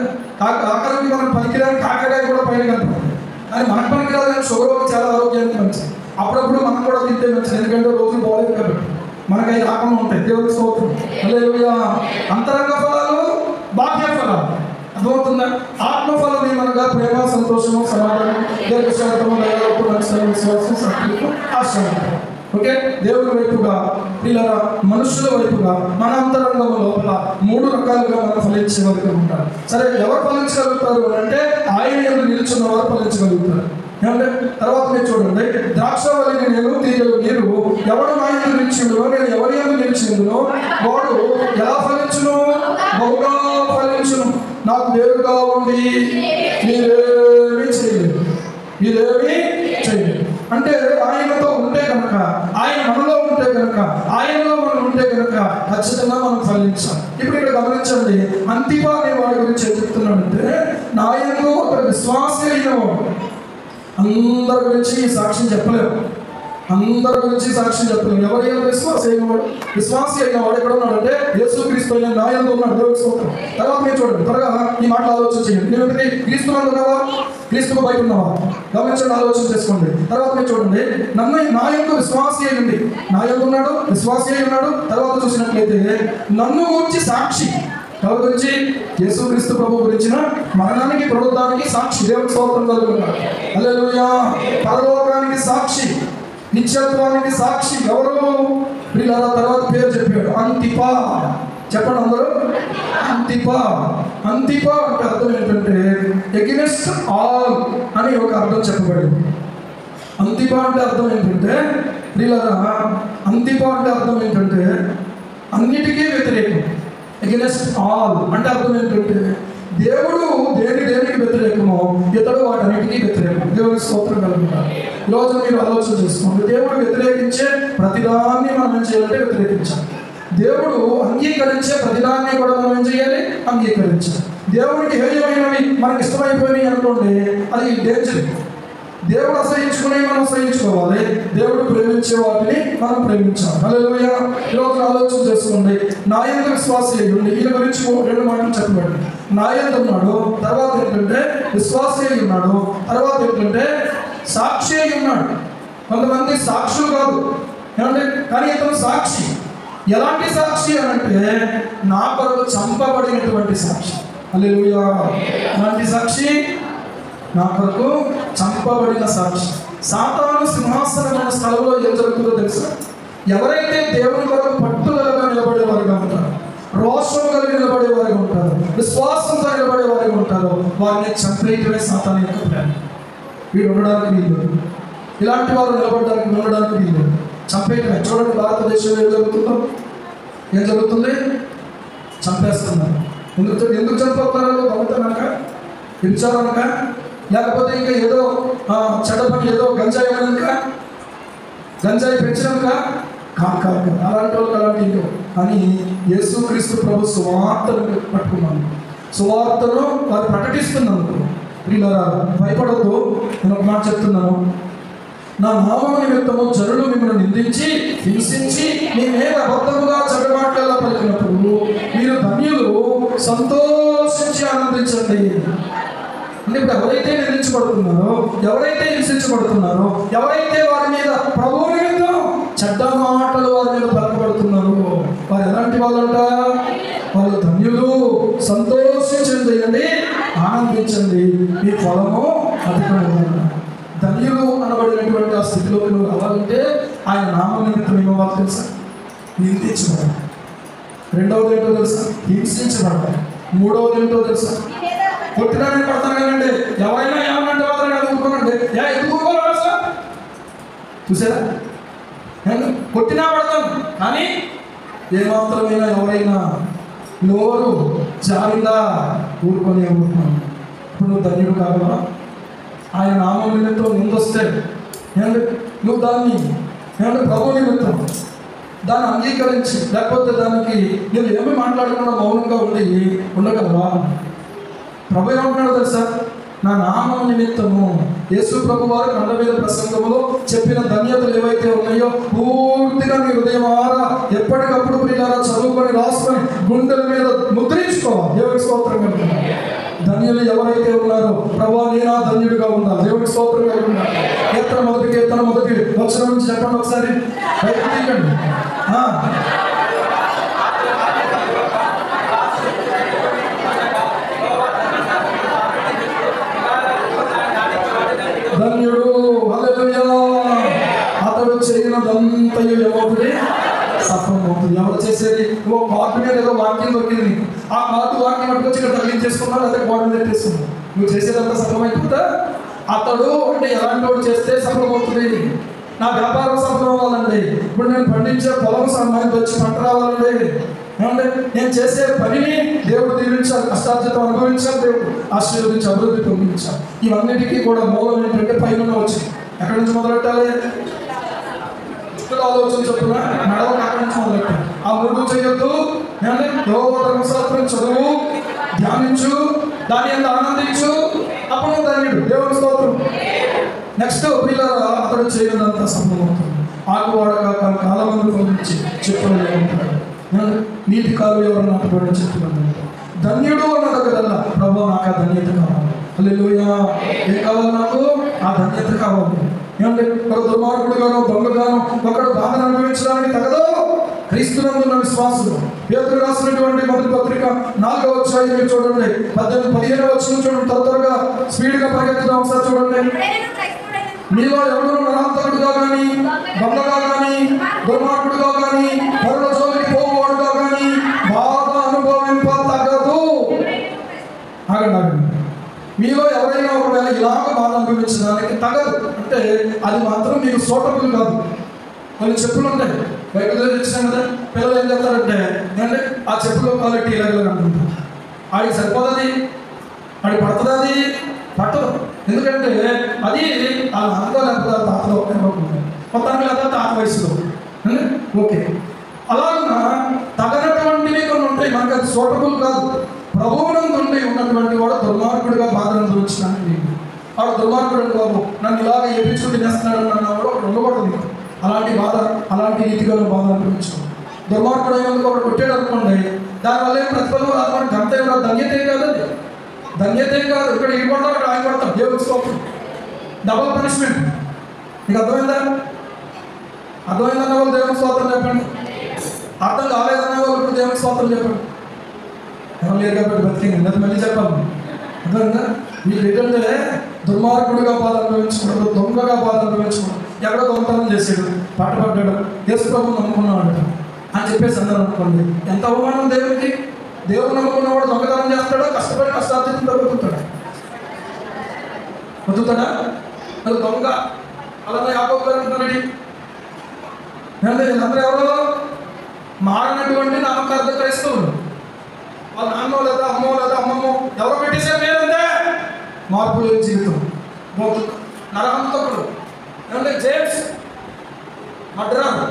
ఆకలికి మనం పనికిరాని కాకరకాయ కూడా పైన కనపడుతుంది. కానీ మనకు పనికిరాదు, కానీ షుగర్ చాలా ఆరోగ్యానికి మంచిది. అప్పుడప్పుడు మనం కూడా తింటే మంచిది, ఎందుకంటే రోజులు బాగోలేదు కాబట్టి మనకు అవి రాకుండా ఉంటాయి. దేవుడికి స్తోత్రం. హల్లెలూయా. అంతరంగ ఫలాలు, బాహ్య ఫలాలు. అర్థమవుతుందా? ఆత్మఫలం ఏమనగా ప్రేమ, సంతోషము, సమాధానం, దీర్ఘశాంతము, దయాలత్వం, నమ్మకం, విశ్వాసం, సత్యము, ఆశ్రయం. ఓకే, దేవుని వైపుగా పిల్లల మనుషుల వైపుగా మన అంతరంగం లోపల 3 రకాలుగా మనం ఫలించే వరకు ఉంటారు. సరే, ఎవరు ఫలించగలుగుతారు అంటే ఆయన యందు నిలుచున్న వారు ఫలించగలుగుతారు. ఏమంటే తర్వాత మీరు చూడండి, ద్రాక్షావళిని నేను, తీగలు మీరు. ఎవడు నా యందు నిలిచిండునో, నేను ఎవరి యందు నిలిచిండునో వాడు ఎలా ఫలించును? బహుగా ఫలించును. నాకు వేరుగా ఉండి మీరేమీ చేయలేదు, మీరేమీ చేయలేదు. అంటే ఆయనతో ఉంటే కనుక, ఆయన మనలో ఉంటే కనుక, ఆయనలో మనం ఉంటే కనుక ఖచ్చితంగా మనం ఫలించాలి. ఇప్పుడు ఇక్కడ గమనించండి, అంతిప అనే వాడి గురించి ఏం చెప్తున్నాడంటే, నా యందు ఒక విశ్వాసి అయిన వాడు. అందరి గురించి సాక్ష్యం చెప్పలేము, అందరి గురించి సాక్ష్యం చెప్పలేము. ఎవరి యందు విశ్వాసి అయినవాడు? విశ్వాసి అయినవాడు ఎక్కడ ఉన్నాడంటే యేసుక్రీస్తు అయిన నా యందు ఉన్నాడు. దేవుడికి స్తోత్రం. తర్వాత మీరు చూడండి, త్వరగా ఈ మాటలు ఆలోచన చేయండి. ఎందుకంటే క్రీస్తు నందు ఉన్నావా, క్రీస్తుకు బయట ఉన్నావా? గమనించండి, ఆలోచన చేసుకోండి. తర్వాత మీరు చూడండి, నా యందు విశ్వాసి అయ్యండి. నా యందు ఉన్నాడు, విశ్వాసి అయి ఉన్నాడు. తర్వాత చూసినట్లయితే నన్ను గురించి సాక్షి. ఎవరి గురించి? యేసుక్రీస్తు ప్రభు గురించిన మరణానికి, పునరుద్ధానానికి సాక్షి. దేవుడికి స్తోత్రం కలుగుతున్నాడు. హల్లెలూయా. పరలోకానికి సాక్షి, నిత్యత్వానికి సాక్షి. ఎవరు? వీళ్ళ తర్వాత పేరు చెప్పాడు, అంతిప. చెప్పండి అందరూ, అంతిప. అంతిప అంటే అర్థం ఏంటంటే ఎగెనెస్ట్ ఆల్ అని ఒక అర్థం చెప్పబడింది. అంతిప అంటే అర్థం ఏంటంటే వీళ్ళ అంతిప అంటే అర్థం ఏంటంటే అన్నిటికీ వ్యతిరేకం. ఎగెనెస్ట్ ఆల్ అంటే అర్థం ఏంటంటే దేవుడు దేనికి వ్యతిరేకమో ఇతడు వాటన్నిటికీ వ్యతిరేకం. దేవుడికి స్తోత్రం కలుగుతారు. ఈరోజు మీరు ఆలోచన చేసుకోండి, దేవుడు వ్యతిరేకించే ప్రతిదాన్ని మనం ఏం చేయాలంటే వ్యతిరేకించాలి. దేవుడు అంగీకరించే ప్రతిదాన్ని కూడా మనం ఏం చేయాలి? అంగీకరించాలి. దేవుడికి హేయమైనవి మనకి ఇష్టమైపోయినాయి అనుకోండి, అది డేంజర్. దేవుడు అసహించుకునేవి మనం అసహించుకోవాలి, దేవుడు ప్రేమించే వాటిని మనం ప్రేమించాలి. హల్లెలూయా. ఈరోజు ఆలోచన చేసుకోండి. నా యందు విశ్వాసి అయి ఉండి, ఈయన గురించి 2 మాటలు చెప్పబడి, నా యందు ఉన్నాడు, తర్వాత ఏంటంటే విశ్వాసి అయి ఉన్నాడు, తర్వాత ఏంటంటే సాక్షి అయి ఉన్నాడు. కొంతమంది సాక్షులు కాదు ఏమంటే, కానీ ఇతను సాక్షి. ఎలాంటి సాక్షి అని అంటే నా కొరకు చంపబడినటువంటి సాక్షి. హల్లెలూయా. ఎలాంటి సాక్షి? నా కొరకు చంపబడిన సాక్షి. సాతాను సింహాసనం ఉన్న స్థలంలో ఏం జరుగుతుందో తెలుసా? ఎవరైతే దేవుని కొరకు పట్టుదలగా నిలబడేవారుగా ఉంటారో, రోషం కలిగి నిలబడేవారుగా ఉంటారో, విశ్వాసంతో నిలబడేవారుగా ఉంటారో, వారిని చంపేయటమే సాతాను యొక్క ప్లాన్. వీడు ఉండడానికి వీలు, ఇలాంటి వారు నిలబడడానికి ఉండడానికి వీలు, చంపేయటమే. చూడండి, భారతదేశంలో ఏం జరుగుతుందో, ఏం జరుగుతుంది? చంపేస్తున్నారు. ఎందుకు చనిపోతున్నారు? దొంగతనక, విచారనక, లేకపోతే ఇంకా ఏదో చెడపని, ఏదో గంజాయి కనుక, గంజాయి పెంచినాక కాదు. అలాంటి వాళ్ళు అలాంటి అని యేసుక్రీస్తు ప్రభు సువార్తను పట్టుకున్నాను. సువార్తను వారు ప్రకటిస్తున్నాను. వీళ్ళరా భయపడద్దు, నేను ఒక మాట చెప్తున్నాను. నా నామము నిమిత్తము జనులు మిమ్మల్ని నిందించి హింసించి మీ మీద అబద్ధముగా చెడ్డమాటలా పలికినప్పుడు మీరు ధన్యులు, సంతోషించి ఆనందించండి. అంటే ఇప్పుడు ఎవరైతే నిందించబడుతున్నారో, ఎవరైతే హింసించబడుతున్నారో, ఎవరైతే వారి మీద ప్రభువు నిమిత్తం చెడ్డ మాటలు వారి మీద పలకబడుతున్నారో, వారు ఎలాంటి వాళ్ళంట? వాళ్ళు ధన్యులు, సంతోషించండి అండి, ఆనందించండి, మీ ఫలము అధికము. ధన్యులు అనబడినటువంటి ఆ స్థితిలోకి నువ్వు రావాలంటే ఆయన నామ నిమిత్తం ఏమవ్వాలి తెలుసా? నిందించబడాలి. రెండవది ఏంటో తెలుసా? హింసించబడాలి. మూడవది ఏంటో తెలుసా? కొట్టినా నేను పడతాను కదండి, ఎవరైనా ఏమన్నంటే మాత్రం ఎదుర్కోనండి. ఎదుర్కోవాలి సార్, చూసారా? కొట్టినా పడతాను, కానీ ఏమాత్రమైనా ఎవరైనా నోరు జారిందా ఊరుకొని ఊరుకున్నాను. ఇప్పుడు నువ్వు ధన్యుడు కావాలా? ఆయన నామం నిమిత్తం ముందొస్తే నువ్వు దాన్ని ప్రభు నిమిత్తం దాన్ని అంగీకరించి, లేకపోతే దానికి నేను ఏమీ మాట్లాడకుండా మౌనంగా ఉండగలవా? ప్రభు ఏమంటున్నాడు తెలుసా? నా నామం నిమిత్తము యేసు ప్రభు వారు కండ మీద ప్రసంగంలో చెప్పిన ధన్యతలు ఏవైతే ఉన్నాయో పూర్తిగా నీ హృదయమారా ఎప్పటికప్పుడు పిల్లల చదువుకొని రాసుకొని గుండెల మీద ముద్రించుకోవాలి. దేవుడికి స్తోత్రం కలుగుతుంది. ధన్యులు ఎవరైతే ఉన్నారో, ప్రభా నేనా ధన్యుడిగా ఉందా? దేవుడికి స్తోత్రం కలుగుతుంది. కీర్తన మొదటి వచనం నుంచి చెప్పండి ఒకసారి, బయటకు తీయండి. ధన్యుడు, హల్లెలూయా. అతడు చేయనదంతయు ఏమవుతుంది? సఫలమవుతుంది. ఎవరు చేసేది? ఓ కార్డు మీద ఏదో వాక్యం దొరికింది, ఆ కార్డు వాక్యం పట్టుకొచ్చి ఇక్కడ తగిలించేసుకున్నాడు, అదే గోడ మీద పెట్టేసుకున్నాడు. నువ్వు చేసేదంతా సఫలమైపోతా? అతడు అంటే ఎలాంటి వాడు చేస్తే సఫలమవుతుంది? నా వ్యాపారం సఫలం అవ్వాలండి, ఇప్పుడు నేను పండించే పొలం సమయానికి వచ్చి పంట రావాలండి, ఏమంటే నేను చేసే పనిని దేవుడు దీవించాలి, కష్టార్జితం అనుభవించాలి, దేవుడు ఆశీర్వదించి అభివృద్ధి పొందించాలి. ఇవన్నిటికీ కూడా మూలం ఏంటంటే పైన వచ్చి ఎక్కడి నుంచి మొదలెట్టాలి? ఆలోచన చెప్తున్నా, నడవక అక్కడి నుంచి మొదలెట్టాలి. ఆ 3 చేయొద్దు. యెహోవా ధర్మశాస్త్రం చదువు, ధ్యానించు, దాని అంతా ఆనందించు, అప్పుడు ధన్యుడు. దేవుని స్తోత్రం. నెక్స్ట్ పిల్లరా, అతడు చేయనంతా సంభవవుతుంది. ఆకువాడక కాలమందు పొందించి చెప్పులు నీటి కాలు ఎవరు నాటబడి చెప్తున్నాను. ధన్యుడు అన్న దగ్గరల్లా ప్రభు నాకు ఆ ధన్యత కావాలి. హల్లెలూయా. ఏం కావాలి? నాకు ఆ ధన్యత కావాలి. ఏమంటే ఒక దుర్మార్గుడుగాను దొంగగాను ఒకడు బాధను అనుభవించడానికి తగదు క్రీస్తునందున్న విశ్వాసులు. పేతురు రాసినటువంటి మొదటి పత్రిక 4వ అధ్యాయం చూడండి, 15వ వచనం చూడండి. త్వరగా స్పీడ్గా పరిగెత్తుదాం. ఒకసారి చూడండి. మీలో ఎవరు నరాంతకుడుగా కానీ, దొంగగా కానీ, దుర్మార్గుడుగా కానీ, పరుల జోలికి పోవాడుగా కానీ బాధ అనుభవింప తగదు. ఆగండి. మీలో ఎవరైనా ఒకవేళ ఇలాగ బాధ అనుభవించడానికి తగదు అంటే అది మాత్రం మీకు సూటబుల్ కాదు. కొన్ని చెప్పులు ఉంటాయి, బయట తెచ్చాం కదా, పిల్లలు ఏం చేస్తారంటే అంటే ఆ చెప్పులో క్వాలిటీ ఇలాగ అంటుంటారు. ఆడికి సరిపోతుంది, ఆడికి పడుతుంది, అది పట్టదు. ఎందుకంటే అది ఆ నాన్నలో లేకపోతే తాతలో మొత్తానికి లేదా తాత వయసులో ఓకే. అలాగా తగనటువంటివి కొన్ని ఉంటాయి, మనకు అది సూటబుల్ కాదు. ప్రభువునందు ఉండి ఉన్నటువంటి దుర్మార్గుడు బాబు, నన్ను ఇలాగ ఏపించుకుని తినేస్తున్నాడు అన్నవాడు ఒకటి ఉండకూడదు నీకు. అలాంటి బాధ, అలాంటి రీతిగా బాధ అనిపించుకోండి. దుర్మార్గుడు అయినందుకు ఒకటి కొట్టాడు అనుకోండి, దానివల్ల ఏం ప్రతిఫలం రాదు, మనకి అంతే కాదు, ధన్యత ఏం కాదండి, ధన్యత ఏం కాదు. ఇక్కడ ఈ కొడతాం, ఇక్కడ ఆయన కొడతాం, దేవుడికి స్తోత్రం. Double punishment. మీకు అర్థమైందా? అర్థమైందన్న వాళ్ళు దేవునికి స్తోత్రం చెప్పండి. అర్థం కాలేదన్న వాళ్ళు ఇప్పుడు దేవునికి స్తోత్రం చెప్పండి. ఎవరు లేరు కాబట్టి బతికింది, అది మళ్ళీ చెప్పాలి. అర్థమైందా? మీకు ఏంటంటే దుర్మార్గుడిగా బాధ అనుభవించకూడదు, దొంగగా బాధ అనుభవించకూడదు. ఎక్కడో దొంగతనం చేసాడు, పట్టబడ్డాడు, యేసు ప్రభువుని నమ్ముకున్నాడు అని చెప్పేసి అన్నారు అనుకోండి, ఎంత అవమానం దేవుడికి. దేవుడు నమ్ముకున్నవాడు దొంగతనం చేస్తాడో, కష్టపడి కష్టార్జితం బతుకుతాడా? బతుకుతాడా? అది దొంగ. అలాగే యాకోబు గారు అంటున్నాడు, వీళ్ళందరూ ఎవరో మారినటువంటి నామకార్థ క్రైస్తవులు. వాళ్ళ నాన్నో లేదా అమ్మో లేదా అమ్మమ్మో ఎవరో పెట్టేసే పేరుందే మార్పు లేని జీవితం, నరహంతకుడు. ఏమంటే జేమ్స్ మడ్రాన్.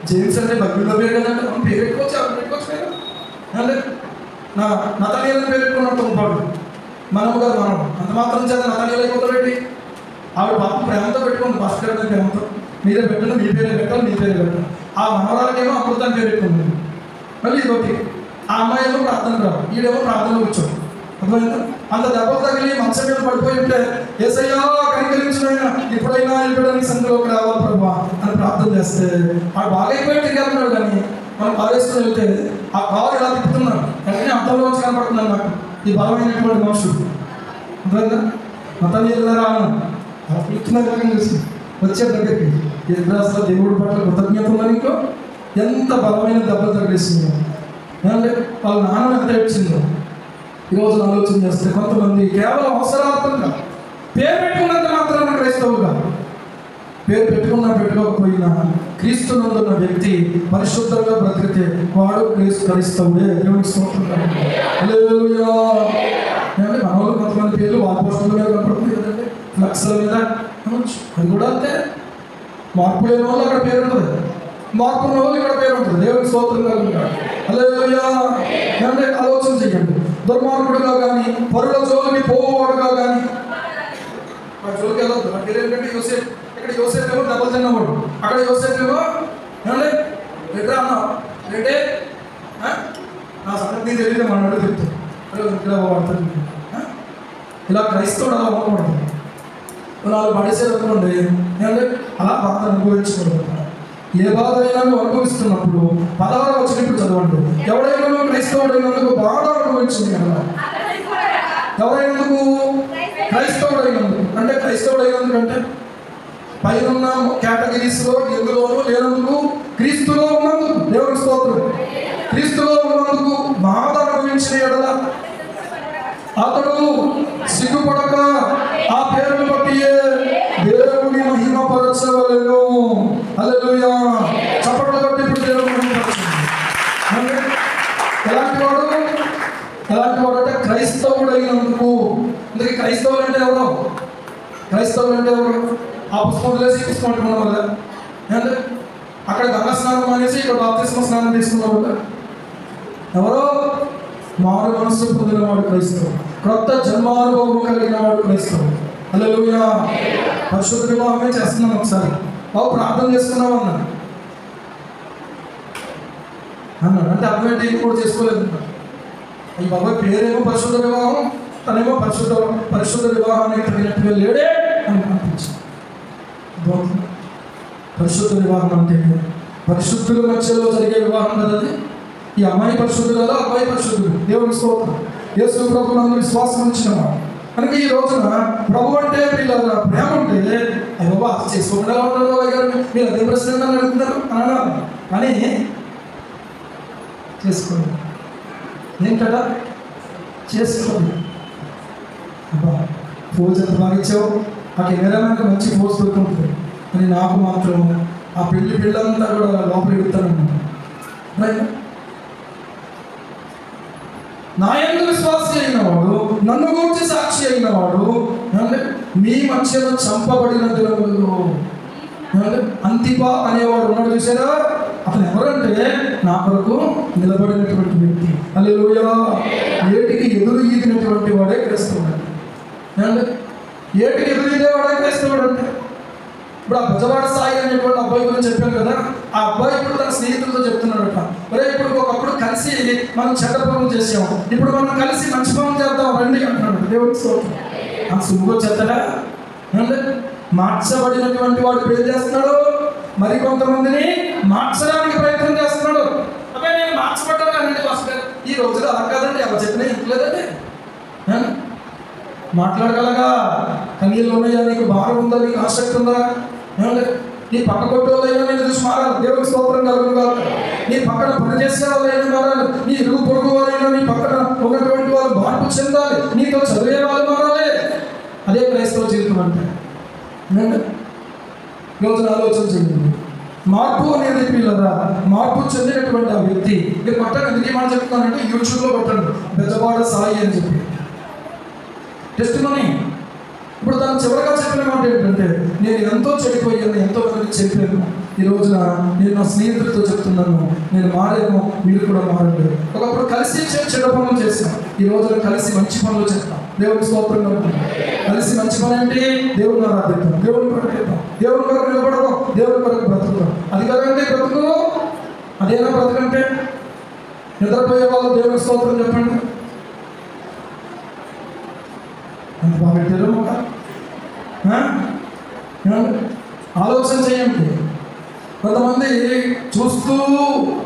జేమ్స్ అంటే బైబిల్లో పేరు కదంటే మనం పేరు పెట్టుకోవచ్చు, ఎవరు పెట్టుకోవచ్చు పేరు. ఏమంటే నతనీయులను పేరు పెట్టుకున్నట్టు ఉంటాడు. మనము గారు మనం అంత మాత్రం చేత నతనీయులు అయిపోతాడు. ఆవిడ పాపం ప్రేమతో పెట్టుకుంది, భాస్కర్ అనే ప్రేమతో. మీరే పెట్టండి, మీ పేరే పెట్టాలి, మీ పేరే పెట్టాలి. ఆ మనవరాలకేమో అమృతాన్ని పేరు పెట్టుకుంది. మళ్ళీ ఇదొకటి, ఆ అమ్మాయి ఏమో ప్రార్థన రావు, ఈడేమో ప్రార్థనలో కూర్చోడు. అర్థమైందా? అంత దెబ్బలు తగిలి మంచం మీద పడిపోయి ఉంటే, యేసయ్యా కనికరించినైనా ఇప్పుడైనా వెళ్ళడానికి సందులోకి రావాలి ప్రభా అని ప్రార్థన చేస్తే వాడు బాగా అయిపోయి తిరిగేస్తున్నాడు. కానీ మనం కాలేసుకుని వెళ్తే ఆ కారు ఇలా తిప్పుతున్నాడు, వెంటనే అర్థంలో వచ్చి కనపడుతున్నాను నాకు ఈ బలమైనటువంటి మనుషుడు. అర్థమైందా? మతనీయుల రాను అలా పిలుస్తున్నారు చూసి వచ్చే దగ్గరికి ఎదురాస్తా దేవుడి పట్ల కృతజ్ఞత ఉందని ఇంకో ఎంత బలమైన దెబ్బలు తగిలిస్తుంది. ఏమంటే వాళ్ళ నాన్న ఎంత ఏడ్చిందో ఈరోజు ఆలోచన చేస్తే కొంతమంది కేవలం అవసరార్థంగా పేరు పెట్టుకున్నంత మాత్రాన క్రైస్తవులుగా, పేరు పెట్టుకున్నా పెట్టుకోకపోయినా క్రీస్తునందున్న వ్యక్తి పరిశుద్ధంగా బ్రతికితే వాడు క్రైస్తవుడే. దేవుడికి స్తోత్రం. హల్లెలూయా. ఏమంటే మన వాళ్ళు కొంతమంది పేర్లు వాళ్ళ పోస్టుల మీద కనపడుతుంది కదండి, ఫ్లక్స్ల మీద. అది కూడా అంతే. మార్పు లేని వాళ్ళు అక్కడ పేరు ఉంటుంది, మార్పు ఉన్న వాళ్ళు ఇక్కడ పేరు ఉంటుంది. దేవుడికి స్తోత్రంగా ఉంటాడు. హల్లెలూయా. ఏమంటే ఆలోచన చెయ్యండి. దుర్మార్గుడుగా కానీ, పరుల జోలికి పోవాడుగా కానీ, ఆ జోలికి వెళ్ళొద్దు. అంటే ఏంటంటే యోసేపు, ఇక్కడ యోసేపు ఏమో దెబ్బలు తిన్నవాడు, అక్కడ యోసేపు ఏమో ఏమంటే ఎట్లా అన్నావు ఏంటే నా సంగతి తెలియదు అన్నాడు చెప్తాడు. ఇలా వాడతాడు. ఇలా క్రైస్తవుడు అలా ఉండకూడదు. వాళ్ళు పడేసేది అనుకోండి, ఏమంటే అలా బాధ అనుభవించకూడదు. ఏ బాధ అయినా అనుభవిస్తున్నప్పుడు 16వ వచనం చదవండి. ఎవడైనా క్రైస్తవుడైనందుకు బాధ అనుభవించింది కదా. ఎవరైనందుకు? క్రైస్తవుడైనందుకు. అంటే క్రైస్తవుడైనందుకు అంటే పైన కేటగిరీస్లో ఎందులోనూ లేనందుకు, క్రీస్తులో ఉన్నందుకు. దేవుని స్తోత్రం. క్రీస్తులో ఉన్నందుకు బాధ అనుభవించిన ఎడల అతడు సిగ్గుపడక ఆ పేరును బట్టియే దేవుని మహిమపరచవలెను. హల్లెలూయా. చప్పట్లు కొట్టి ఇప్పుడు దేవుని మహిమపరచండి. ఎలాంటి వాడు? ఎలాంటి వాడు అంటే క్రైస్తవుడైనందుకు. అందుకే క్రైస్తవులు అంటే ఎవరు? క్రైస్తవులు అంటే ఎవరు? ఆ పుస్తకం వదిలేసి ఈ పుస్తకం పెట్టుకున్న వల్ల, అంటే అక్కడ గంగా స్నానం అనేసి ఇక్కడ బాప్తిస్మ స్నానం తీసుకున్న వల్ల ఎవరో మారు మనస్సు పొందిన వాడు క్రైస్తవుడు, క్రొత్త జన్మానుభవం కలిగిన వాడు క్రైస్తవుడు. హల్లెలూయా. పరిశుద్ధ వివాహమే చేస్తున్నాం. ఒకసారి బాబు ప్రార్థన చేసుకున్నావు అన్నాడు. అంటే అర్థం ఏంటి? కూడా చేసుకోలేదు. ఈ బాబాయ్ పేరేమో పరిశుద్ధ వివాహం, తనేమో పరిశుద్ధ వివాహానికి తగినట్టుగా లేడే అని అనిపించింది. పరిశుద్ధ వివాహం అంటే పరిశుద్ధుల మధ్యలో జరిగే వివాహం కదా అది. ఈ అమ్మాయి పరిశుద్ధులు కదా, అబ్బాయి పరిశుద్ధులు. దేవుని స్తోత్రం. యేసు ప్రభువును అందరూ విశ్వాసం ఉంచినవాడు కనుక ఈ రోజున ప్రభు అంటే వీళ్ళ ప్రేమ ఉంటే అయ్యో బాబా చేసుకోకుండా ఉండదు గారు, మీరు అదే ప్రశ్న అడుగుతున్నారు అన్నారు. కానీ చేసుకోండి. ఏంటట చేసుకోండి. అబ్బా పోజ్ ఎంత బాగా ఇచ్చావు, ఆ కెమెరామెన్కి మంచి పోజ్ దొరుకుంటుంది. అని నాకు మాత్రం ఆ పిల్లంతా కూడా లోపల ఎడుతానన్నాను. నా యందు విశ్వాసి అయిన వాడు, నన్ను గురించి సాక్షి అయిన వాడు మీ మధ్యలో చంపబడిన దినములలో అంతిపా అనేవాడు ఉన్నాడు. చూసారా? అతను ఎవరంటే నా కొరకు నిలబడినటువంటి వ్యక్తి. హల్లెలూయా. ఏటికి ఎదురు ఈదినటువంటి వాడే క్రైస్తవుడు. ఏటికి ఎదురుదేవాడే క్రైస్తవుడు అంటే. ఇప్పుడు ఆ బెజవాడ సాయి అనేటువంటి అబ్బాయి గురించి చెప్పాను కదా, ఆ అబ్బాయి ఇప్పుడు తన స్నేహితులతో చెప్తున్నాడట, ఒరే ఇప్పుడు ఒకప్పుడు కలిసి మనం చెడ్డ పనులు చేసాము, ఇప్పుడు మనం కలిసి మంచి పనులు చేద్దాం రండి అంటున్నాడు. దేవుడికి స్తోత్రం. ఆ సులువుగా చెత్తడా అంటే మార్చబడినటువంటి వాడు ఇప్పుడు ఏం చేస్తున్నాడు, మరి కొంతమందిని మార్చడానికి ప్రయత్నం చేస్తున్నాడు. అబ్బాయి నేను మార్చబడ్డాను అంటే అసలు ఈ రోజులో అలా కాదండి, అలా చెప్పినా ఇంట్లేదండి. మాట్లాడగలగా, కన్నీళ్ళు ఉన్నాయా, నీకు భారం ఉందా, నీకు ఆసక్తి ఉందా, నీ పక్క కొట్టేవాళ్ళైనా నేను చూసి మారాలి. దేవుడికి స్తోత్రం కలుగుగా. నీ పక్కన పనిచేసే వాళ్ళైనా మారాలి, నీ ఇరుగు పొరుగు వాళ్ళైనా నీ పక్కన ఉన్నటువంటి వాళ్ళు మార్పు చెందాలి, నీతో చదివే వాళ్ళు మారాలి. అదే క్రైస్తవ జీవితం అంటే. రోజున ఆలోచన చేయండి. మార్పు అనేది పిల్లరా, మార్పు చెందినటువంటి ఆ వ్యక్తి. మీరు కొట్టండి, ఎందుకు ఏమని చెప్తానంటే యూట్యూబ్లో కొట్టండి బెజవాడ సాయి అని చెప్పి టెస్ట్ మనీ. ఇప్పుడు తను చివరిగా చెప్పిన మాట ఏంటంటే, నేను ఎంతో చెడిపోయాను, ఎంతో మందికి చెప్పాను, ఈ రోజున నేను నా స్నేహితులతో చెప్తున్నాను, నేను మారాను, మీరు కూడా మారండి. ఒకప్పుడు కలిసి చెడ్డ పనులు చేస్తాం, ఈ రోజున కలిసి మంచి పనులు చేస్తాం. దేవుడికి స్తోత్రం. కలిసి మంచి పని అంటే దేవుడిని ఆరాధిద్దాం, దేవుడిని ప్రకటిద్దాం, దేవుడి కొరకు నిలబడదాం, దేవుడి కొరకు బ్రతుకుతాం. అది కదంటే బ్రతుకు, అదేనా బ్రతుకంటే. నిద్రపోయే వాళ్ళు దేవుడికి స్తోత్రం చెప్పండి. అంత బాగా పెట్టారు. ఆలోచన చేయండి. కొంతమంది చూస్తూ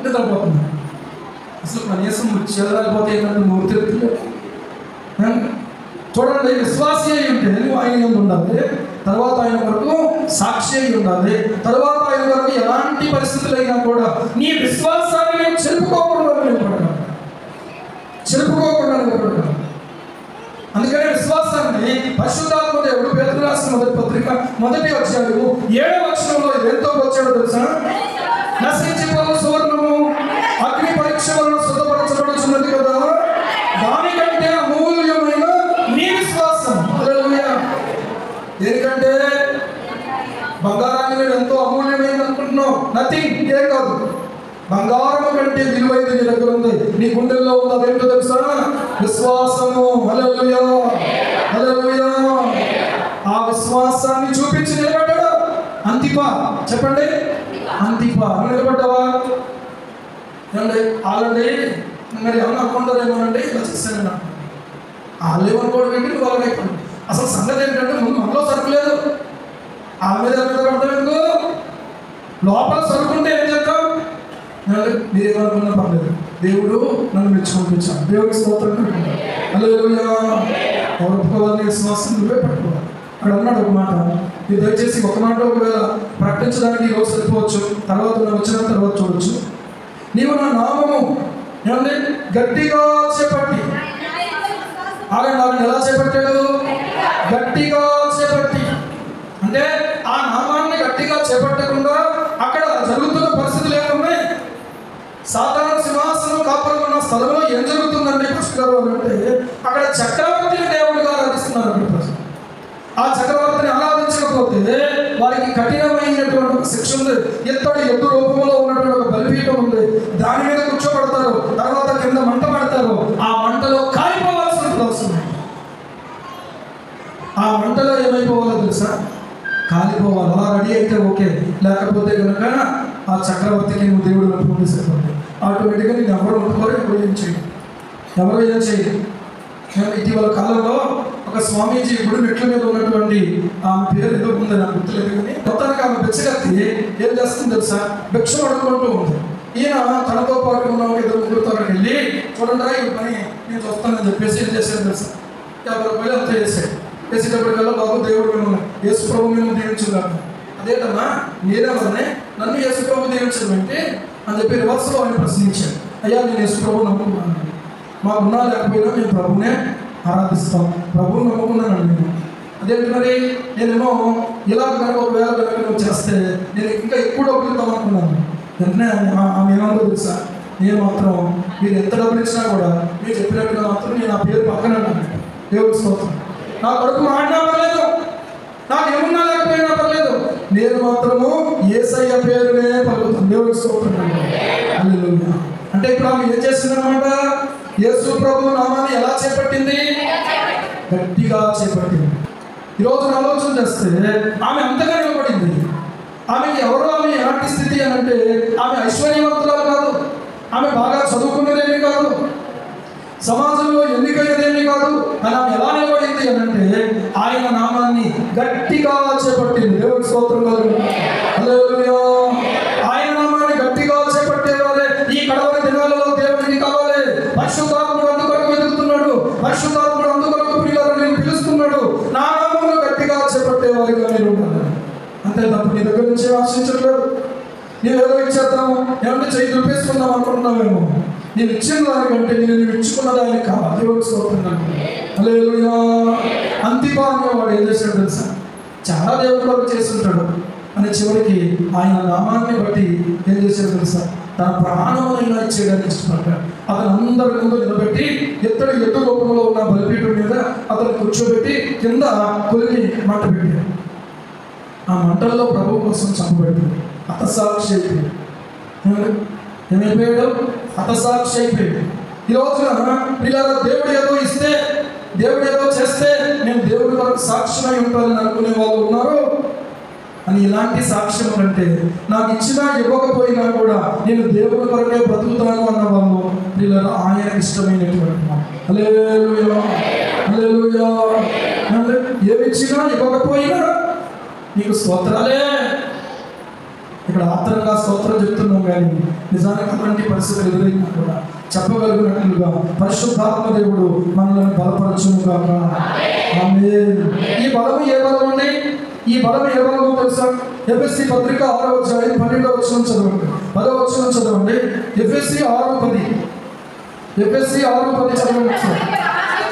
నిద్రపోతున్నారు, అసలు కనీసం చేదరాలిపోతే ఏంటంటే మూర్తి చూడండి. విశ్వాసి అయి ఉంటే నువ్వు ఆయన యందు ఉండాలి, తర్వాత ఆయన వరకు సాక్షి అయి ఉండాలి, తర్వాత ఆయన వరకు ఎలాంటి పరిస్థితులు అయినా కూడా నీ విశ్వాసాన్ని నేను చెరుపుకోకుండా నిలబడగలను, చెరుపుకోకుండా నిలబడగలను. అందుకనే విశ్వాసాన్ని పరిశుద్ధాత్మ దేవుడు పేతురు రాసిన మొదటి పత్రిక 1వ అధ్యాయము 7వ వచనంలో ఎంతో వచ్చాడో తెలుసా, నశించిపోవు సువర్ణము అగ్ని పరీక్ష వలన శుద్ధపరచబడుచున్నది కదా, దానికంటే అమూల్యమైన నీ విశ్వాసం. హల్లెలూయా. దేనికంటే బంగారాన్ని నేను ఎంతో అమూల్యమైనది అనుకుంటున్నావు, నథింగ్, ఏ కాదు. బంగారం కంటే విలువైనది నీ దగ్గర ఉంది, నీ గుండెల్లో ఉంది. అదేంటో తెలుసా, విశ్వాసము. హల్లెలూయా, హల్లెలూయా. ఆ విశ్వాసాన్ని చూపించి నిలబడ్డాడు అంతిపా. చెప్పండి, అంతిపా. నువ్వు నిలబడ్డావా? ఏమండి వాళ్ళండి మరి ఏమన్నా అనుకుంటారేమోనండి, ఇలా చేశాను వాళ్ళు ఏమనుకోవడం ఏంటి, నువ్వు వాళ్ళని అయిపోయింది. అసలు సంగతి ఏంటంటే ముందు మనలో సరుకు లేదు, వాళ్ళ మీద పడతాం ఎందుకు, లోపల సరుకుంటే ఏం చేద్దాం. మీరేమనుకున్నా పర్లేదు, దేవుడు నన్ను మెచ్చుకుంటాను. దేవుడికి స్తోత్రం. హల్లెలూయా. ఎవరు ఒప్పుకోవాలని విశ్వాసం నువ్వే పట్టుకోవాలి. అక్కడ అన్నాడు ఒక మాట, మీరు దయచేసి ఒక మాట ఒకవేళ ప్రకటించడానికి ఈరోజు సరిపోవచ్చు, తర్వాత నేను వచ్చిన తర్వాత చూడొచ్చు. నీవు నా నామము ఏమంటే గట్టిగా చేపట్టి, ఆయన ఎలా చేపట్టాడు, గట్టిగా చేపట్టి. అంటే ఆ నామాన్ని గట్టిగా చేపట్టకుండా అక్కడ జరుగుతున్న పరిస్థితులు ఏమున్నాయి, సాధారణ సింహాసనం కాపురం ఉన్న స్థలంలో ఏం జరుగుతుందండి పుష్కరు అంటే, అక్కడ చక్రవర్తిని దేవుడిగా ఆరాధిస్తున్నారు. ఆ చక్రవర్తిని ఆరాధించకపోతే వారికి కఠినమైనటువంటి ఒక శిక్ష ఉంది. ఇత్తడి ఎద్దు రూపంలో ఉన్నటువంటి ఒక బలిపీఠం ఉంది, దాని మీద కూర్చోబడతారు, తర్వాత కింద మంట పడతారు, ఆ మంటలో కాలిపోవాల్సిన వస్తుంది. ఆ మంటలో ఏమైపోవాలో తెలుసా, కాలిపోవాలి. అలా రెడీ అయితే ఓకే, లేకపోతే కనుక ఆ చక్రవర్తికి నువ్వు దేవుడు పంపిస్తుంది. ఆటోమేటిక్గా నేను ఎవరు ఒప్పుకోరు, ఎవరు ఏం చేయదు, ఎవరు ఏం చేయదు. ఇటీవల కాలంలో ఒక స్వామీజీ గుడి మెట్ల మీద ఉన్నటువంటి ఆమె పేరు ఏదో ఉంది, నాకు గుర్తులేదు, కానీ మొత్తానికి ఆమె బిచ్చగత్తి ఏం చేస్తుంది తెలుసా, భిక్ష అడుగుకుంటూ ఉంది. ఈయన తనతో పాటు ఉన్న ఇద్దరు ముగ్గురుతో అక్కడికి వెళ్ళి, చూడండి ఈ పని నేను చూస్తానని చెప్పేసి ఏం చేశాను తెలుసా, 50 రూపాయలు అంతా వేసాడు. వేసేటప్పటికల్లా బాబు దేవుడు మిమ్మల్ని యేసు ప్రభు మేము దీవించున్నాను. అదేటమ్మా నేనేమన్నా నన్ను యేసు ప్రభు దీవించడం ఏంటి అని చెప్పి రివర్స్లో ఆయన ప్రశ్నించాడు. అయ్యా నేను యేసు ప్రభు నమ్ముకున్నాను, మాకున్నా లేకపోయినా మేము ప్రభునే ఆరాధిస్తాం, ప్రభువు నమ్ముకున్నానండి నేను. అదేంటి మరి నేనేమో ఇలా కనుక ఒకవేళ కనుక నువ్వు చేస్తే నేను ఇంకా ఎక్కువ డబ్బులు ఇద్దాం అనుకున్నాను. వెంటనే ఆమె ఏమందో తెలుసా, నేను మాత్రం మీరు ఎంత డబ్బులు ఇచ్చినా కూడా మీరు చెప్పినట్టుగా మాత్రం నేను ఆ పేరు పక్కన దేవుడి స్తోత్రం. నా కొడుకు మాడినా పర్లేదు, నాకు ఏమున్నా లేకపోయినా పర్లేదు, నేను మాత్రము యేసయ్య పేరునే పలుకుతాను. దేవుడి స్తోత్రం. హల్లెలూయా. అంటే ఇప్పుడు ఆమె ఏం చేస్తుందన్నమాట, యేసు ప్రభు నామాన్ని ఎలా చేపట్టింది, గట్టిగా చేపట్టింది. ఈరోజు ఆలోచన చేస్తే ఆమె అంతగా నిలబడింది. ఆమెకి ఎవరో ఆమె ఎలాంటి స్థితి అని అంటే ఆమె ఐశ్వర్యవంతురాలు కాదు, ఆమె బాగా చదువుకునేదేమీ కాదు, సమాజంలో ఎన్నికైనదేమీ కాదు. అని ఆమె ఎలా నిలబడింది అని అంటే ఆయన నామాన్ని గట్టిగా చేపట్టింది. దేవుడి స్తోత్రం కలుగును. హల్లెలూయా. ఆయన నామాన్ని గట్టిగా చేపట్టేవారే ఈ కడవరి దినాలలో దేవుడికి కావాలి. పరిశుద్ధాత్ముడు అందుకొరకు వెతుకుతున్నాడు, పరిశుద్ధాత్ముడు అందుకొరకు ప్రియులను పిలుస్తున్నాడు. నా నామంలో గట్టిగా చేపట్టేవారిగా మీరు ఉండాలి. అంతే తప్ప నీ దగ్గర నుంచి ఆశించట్లేదు. నీవేదో ఇచ్చేద్దాము, ఏమంటే చెయ్యి చూపిస్తున్నాం అనుకుంటున్నావేమో. నీవు ఇచ్చిన దానికంటే నీవు ఇచ్చుకున్న దానికి కావాలి. దేవుడి స్తోత్రం. హల్లెలూయా. అంతిపా అనేవాడు ఏం చేశాడు తెలుసా? చాలా దేవుడి కొరకు చేసి ఉంటాడు అని చివరికి ఆయన నామాన్ని బట్టి ఏం చేశాడు తెలుసా? తన ప్రాణమైనా ఇచ్చేయడానికి ఇష్టపడ్డాడు. అతను అందరి ముందు నిలబెట్టి ఎత్తు రూపంలో ఉన్న బలిపీఠం మీద అతను కూర్చోబెట్టి కింద కొలిని మంట పెట్టాడు. ఆ మంటల్లో ప్రభు కోసం చంపబెట్టాడు. హతసాక్షి అయిపోయాడు. ఏమైపోయాడు? హతసాక్షి అయిపోయాడు. ఈ రోజున పిల్లలు దేవుడు ఏదో ఇస్తే, దేవుడు ఏదో చేస్తే నేను దేవుడి వరకు సాక్ష్యమై ఉంటానని అనుకునే వాళ్ళు ఉన్నారు. అని ఇలాంటి సాక్ష్యం కంటే నాకు ఇచ్చినా ఇవ్వకపోయినా కూడా నేను దేవుడి వరకే బ్రతుకుతాను అన్న వాళ్ళు పిల్లలు ఆయనకి ఇష్టమైనటువంటి. హల్లెలూయా. హల్లెలూయా. ఏమి ఇచ్చినా ఇవ్వకపోయినా నీకు స్తోత్రాలే. ఇక్కడ ఆత్రంగా స్తోత్రం చెప్తున్నాం, కానీ నిజానికి అటువంటి పరిస్థితులు ఎదురైనా కూడా చెప్పగలిగినట్లుగా పరిశుద్ధాత్మ దేవుడు మనల్ని బలపరచును కాక. ఆమేన్. ఈ బలము ఏ బలం అండి? ఈ బలం ఏ బలమో తెలుసా? ఎఫెసీ పత్రిక 6వ అధ్యాయం 12వ వచనం చదవండి, 10వ వచనం చదవండి. ఎఫెసీ 6:10. ఎఫెసీ 6:10 చదవండి.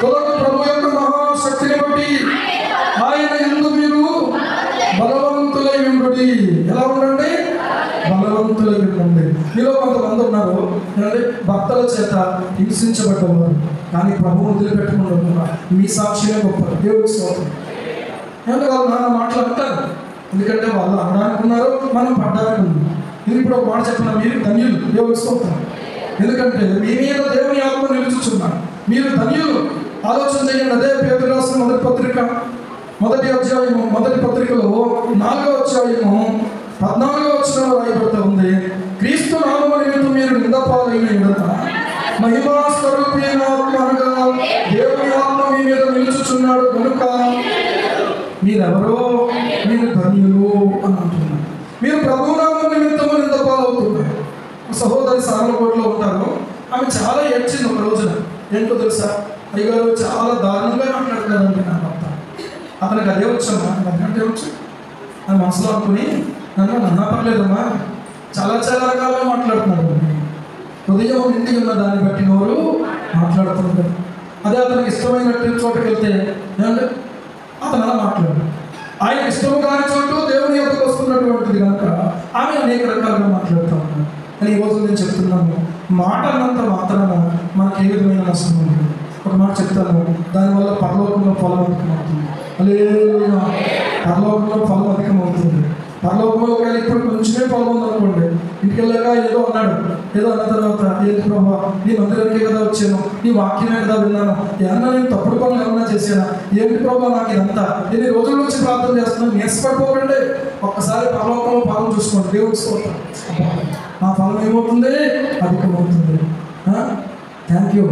కొరకు ప్రభు యొక్క మహాశక్తిని బట్టి ఆయన యందు మీరు బలవంతులై ఉండుడి. ఎలా ఉండండి? బలవంతులై ఉండండి. మీలో కొంతమంది ఉన్నారు ఏంటంటే భక్తుల చేత హింసించబడ్డవారు, కానీ ప్రభువును వదిలిపెట్టకుండా ఉన్నారు. మీ సాక్షిగా గొప్ప. దేవుడి స్తోత్రం. ఏమంటే వాళ్ళు నాన్న మాటలు అంటారు, ఎందుకంటే వాళ్ళు అనడానికి ఉన్నారు, మనం పడ్డానికి ఉన్నాం. ఇది ఇప్పుడు ఒక మాట చెప్పిన మీరు ధన్యులు. దేవుడి స్తోత్రం. ఎందుకంటే మీ మీద దేవుని ఆత్మ నిలుచుచున్నారు. మీరు ధన్యులు. ఆలోచన చేయండి. అదే పేతురు రాసిన మొదటి అధ్యాయము, మొదటి పత్రికలో 4వ అధ్యాయము 14వ వచనంలో రాయబడుతూ ఉంది. క్రీస్తు నామము నిమిత్తం మీరు నిందపాలైన ఎడల మహిమా స్వరూపైన ఆత్మ అనగా దేవుని ఆత్మ మీ మీద నిలుచుచున్నాడు కనుక మీరెవరో, మీరు ధన్యులు అని అంటున్నారు. మీరు ప్రభు నామము నిమిత్తము నిందపాలవుతున్నారు. సహోదరి సామలకోటలో ఉంటారు. ఆమె చాలా ఏడ్చింది ఒక రోజున. ఏంటో తెలుసా? అయ్యగారు చాలా దారుణంగా మాట్లాడుతున్నారండి నా భర్త. అతనికి అదే వచ్చామా, అంటే వచ్చు అని మనసులో అనుకుని నన్ను పర్లేదమ్మా, చాలా చాలా రకాలుగా మాట్లాడుతున్నాడు. హృదయం నిండి ఉన్న దాన్ని బట్టి నోరు మాట్లాడుతున్నాడు. అదే అతనికి ఇష్టమైనట్టు చోటుకి వెళ్తే ఏమంటే అతను అలా మాట్లాడు. ఆయన ఇష్టము కాని చోటు దేవుని యొక్కకు వస్తున్నటువంటిది కనుక ఆమె అనేక రకాలుగా మాట్లాడుతూ ఉన్నాడు. అని ఈరోజు నేను చెప్తున్నాను, మాట అన్నంత మాత్రాన మనకు ఏ విధమైన నష్టం ఉంటుంది. ఒక మాట చెప్తాను, దానివల్ల పరలోకంలో ఫలం అధికమవుతుంది. హల్లెలూయా. పరలోకంలో ఫలం అధికమవుతుంది. పరలోకంలో ఒకవేళ ఇప్పుడు కొంచెమే ఫలం ఉందనుకోండి, ఇంటికి వెళ్ళాక ఏదో అన్నాడు, ఏదో అన్న తర్వాత ఏంటి ప్రభా, నీ మందిరానికి కదా వచ్చాను, నీ వాక్యమే కదా విన్నాను, ఏమన్నా నేను తప్పుడు పనులు ఏమన్నా చేశానా, ఏంటి ప్రభా నాకు ఇదంతా, ఎన్ని రోజుల నుంచి ప్రార్థన చేస్తున్నాను, నేర్చుకోకపోకండి. ఒక్కసారి పరలోకంలో ఫలం చూసుకోండి. దేవుడి స్తోత్రం. నా ఫలం ఏమవుతుంది? అధికమవుతుంది. థ్యాంక్ యూ,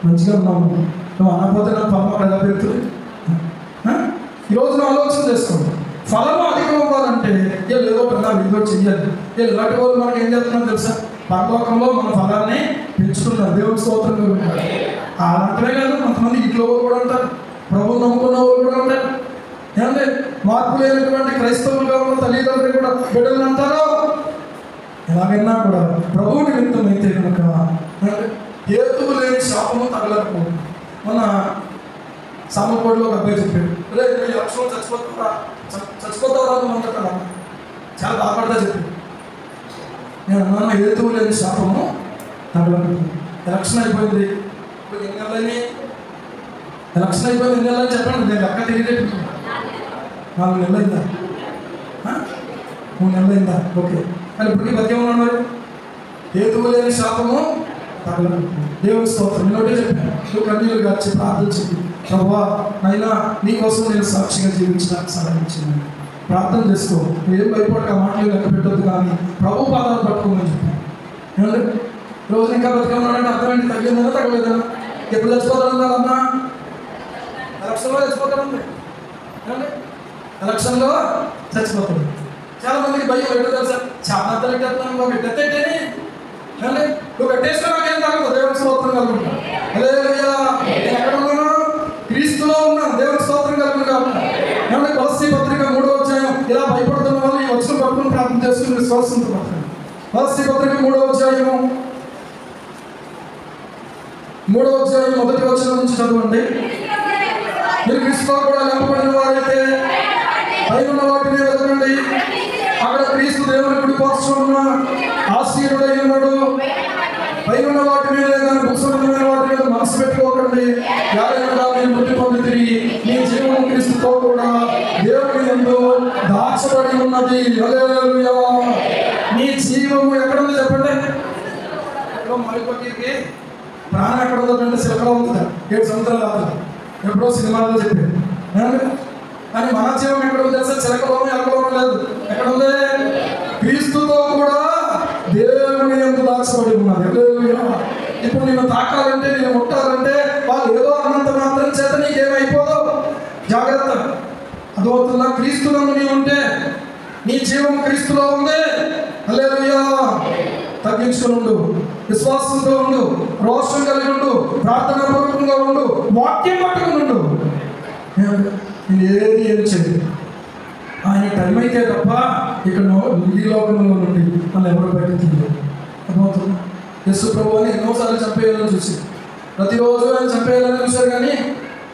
మంచిగా ఉన్నాము. నువ్వు అనకపోతే నా ఫలం అక్కడ ఎలా పెడుతుంది? ఈరోజు నా ఆలోచన చేసుకోండి. ఫలము అధికం అవ్వాలంటే ఏదో ప్రధానం ఏదో చెయ్యాలి. ఇలాంటి వాళ్ళు మనకి ఏం చేస్తున్నారు తెలుసా? పరలోకంలో మన ఫలాన్ని పెంచుతున్నారు. దేవుడి స్తోత్రంగా ఉంటారు. అలాంటివే కాదు, కొంతమంది ఇంట్లో కూడా ఉంటారు, ప్రభువు నమ్ముకున్న వాళ్ళు కూడా ఉంటారు. ఏమంటే మార్పు లేనటువంటి క్రైస్తవులుగా ఉన్న తల్లిదండ్రులు కూడా బిడ్డలు అంటారు. ఎలాగైనా కూడా ప్రభువు నిమిత్తం అయితే కనుక హేతువు లేని శాపము తగలకపోదు. మన సామకోడిలో ఒక అబ్బాయి చెప్పాడు, రే నీ లక్ష్యం చచ్చిపోతావరా నువ్వు కదా, చాలా బాధపడతా చెప్పాడు. నేను అన్నాను, హేతువు లేని శాపము తగలకపోదు. ఎలక్షన్ అయిపోయింది, ఇప్పుడు ఎన్ని నెలలని ఎలక్షన్ అయిపోయింది, ఎన్ని నెలలని చెప్పండి. నేను లెక్క తెలియలేదు. 4 నెలలు అయిందా? 3 నెలలు అయిందా? ఓకే. కానీ ఇప్పటికీ బతికే ఉన్నాడు. మరి హేతువు లేని శాపము తగలను. దేవుని స్తోత్రం. నేను ఒకటే చెప్పాను, నువ్వు కన్నీళ్ళు గార్చి ప్రార్థన చెప్పి, ప్రభువా నైనా నీకోసం నేను సాక్షిగా జీవించడానికి సహాయం ఇచ్చింది. ప్రార్థన చేసుకో, నువ్వేం భయపడక మాటలు లెక్క పెట్టద్దు, కానీ ప్రభు పాదాలు పట్టుకోమని చెప్పి. ఏమంటే రోజు ఇంకా బతికమన్నాడంటే అర్థమేంటి? తగ్గిందన్నా తగ్గలేదన్నా? ఎప్పుడు చచ్చిపోతాడన్నా? అన్నా ఎలక్షన్లో చచ్చిపోతాడండి. ఏమంటే ఎలక్షన్లో చచ్చిపోతాడు. చాలా మందికి భయం ఎక్కడ తెలుసా? చాలా తల్లిటేస్తున్నాను, ఒక ఎత్తేని అంటే నువ్వు కట్టేస్తే నాకేం తగ్గదు. దేవుని స్తోత్రం కలుగుతా. హల్లెలూయా. నేను ఎక్కడ ఉన్నాను? క్రీస్తులో ఉన్నాను. దేవుని స్తోత్రం కలుగుతా. ఏమంటే కొలస్సీ పత్రిక 3వ అధ్యాయం. ఇలా భయపడుతున్న వాళ్ళు ఈ వచ్చిన పట్టుకుని ప్రార్థన చేసుకుని విశ్వాసంతో పడుతుంది. కొలస్సీ పత్రిక 3వ అధ్యాయం 1వ వచనం నుంచి చదవండి. మీరు క్రీస్తుతో కూడా లేపబడిన వారైతే పైన వాటిని వెతకండి, అక్కడ క్రీస్తు దేవుని కుడి పార్శ్వమున ఆసీనుడై ఉన్నాడు. పైన వాటి మీద కానీ భూసంబంధమైన వాటి మీద మనసు పెట్టుకోకండి. యాదైనా మీరు మృతి పొంది తిరిగి మీ జీవనం క్రీస్తుతో కూడా దేవుని యందు దాచబడి ఉన్నది. హల్లెలూయా. మీ జీవము ఎక్కడ ఉంది చెప్పండి? ఎక్కడో మరికొకరికి ప్రాణం ఎక్కడ ఉందంటే సిలకలో ఉంటుందా? 7 సంవత్సరాల రాత్రి ఎప్పుడో సినిమాలో చెప్పారు. కానీ మన జీవం ఎక్కడ ఉంది తెలుసా? చిలకలోనూ ఎలకలోనూ లేదు. ఎక్కడ ఉంది? క్రీస్తుతో కూడా దేవుని యందు దాచబడి ఉన్నది. హల్లెలూయా. ఇప్పుడు నేను తాకాలంటే, నేను ముట్టాలంటే వాళ్ళు ఏదో అన్నంత మాత్రం చేత నీకేమైపోదు. జాగ్రత్త. అదవుతుందా? క్రీస్తులో నీ ఉంటే నీ జీవం క్రీస్తులో ఉంది. హల్లెలూయా. తగ్గించుకుని ఉండు, విశ్వాసంతో ఉండు, రోషం కలిగి ఉండు, ప్రార్థన పూర్వకంగా ఉండు, వాక్యం పట్టుకుని ఉండు. నేను ఏం చేయలేదు. ఆయన టైం అయితే తప్ప ఇక్కడ ఈ లోకంలో నుండి మళ్ళీ ఎవరు బయటకు తీయలేదు. అర్థమవుతుంది? యేసు ప్రభు అని ఎన్నోసార్లు చంపేయాలని చూసి, ప్రతిరోజు ఆయన చంపేయాలని చూశారు, కానీ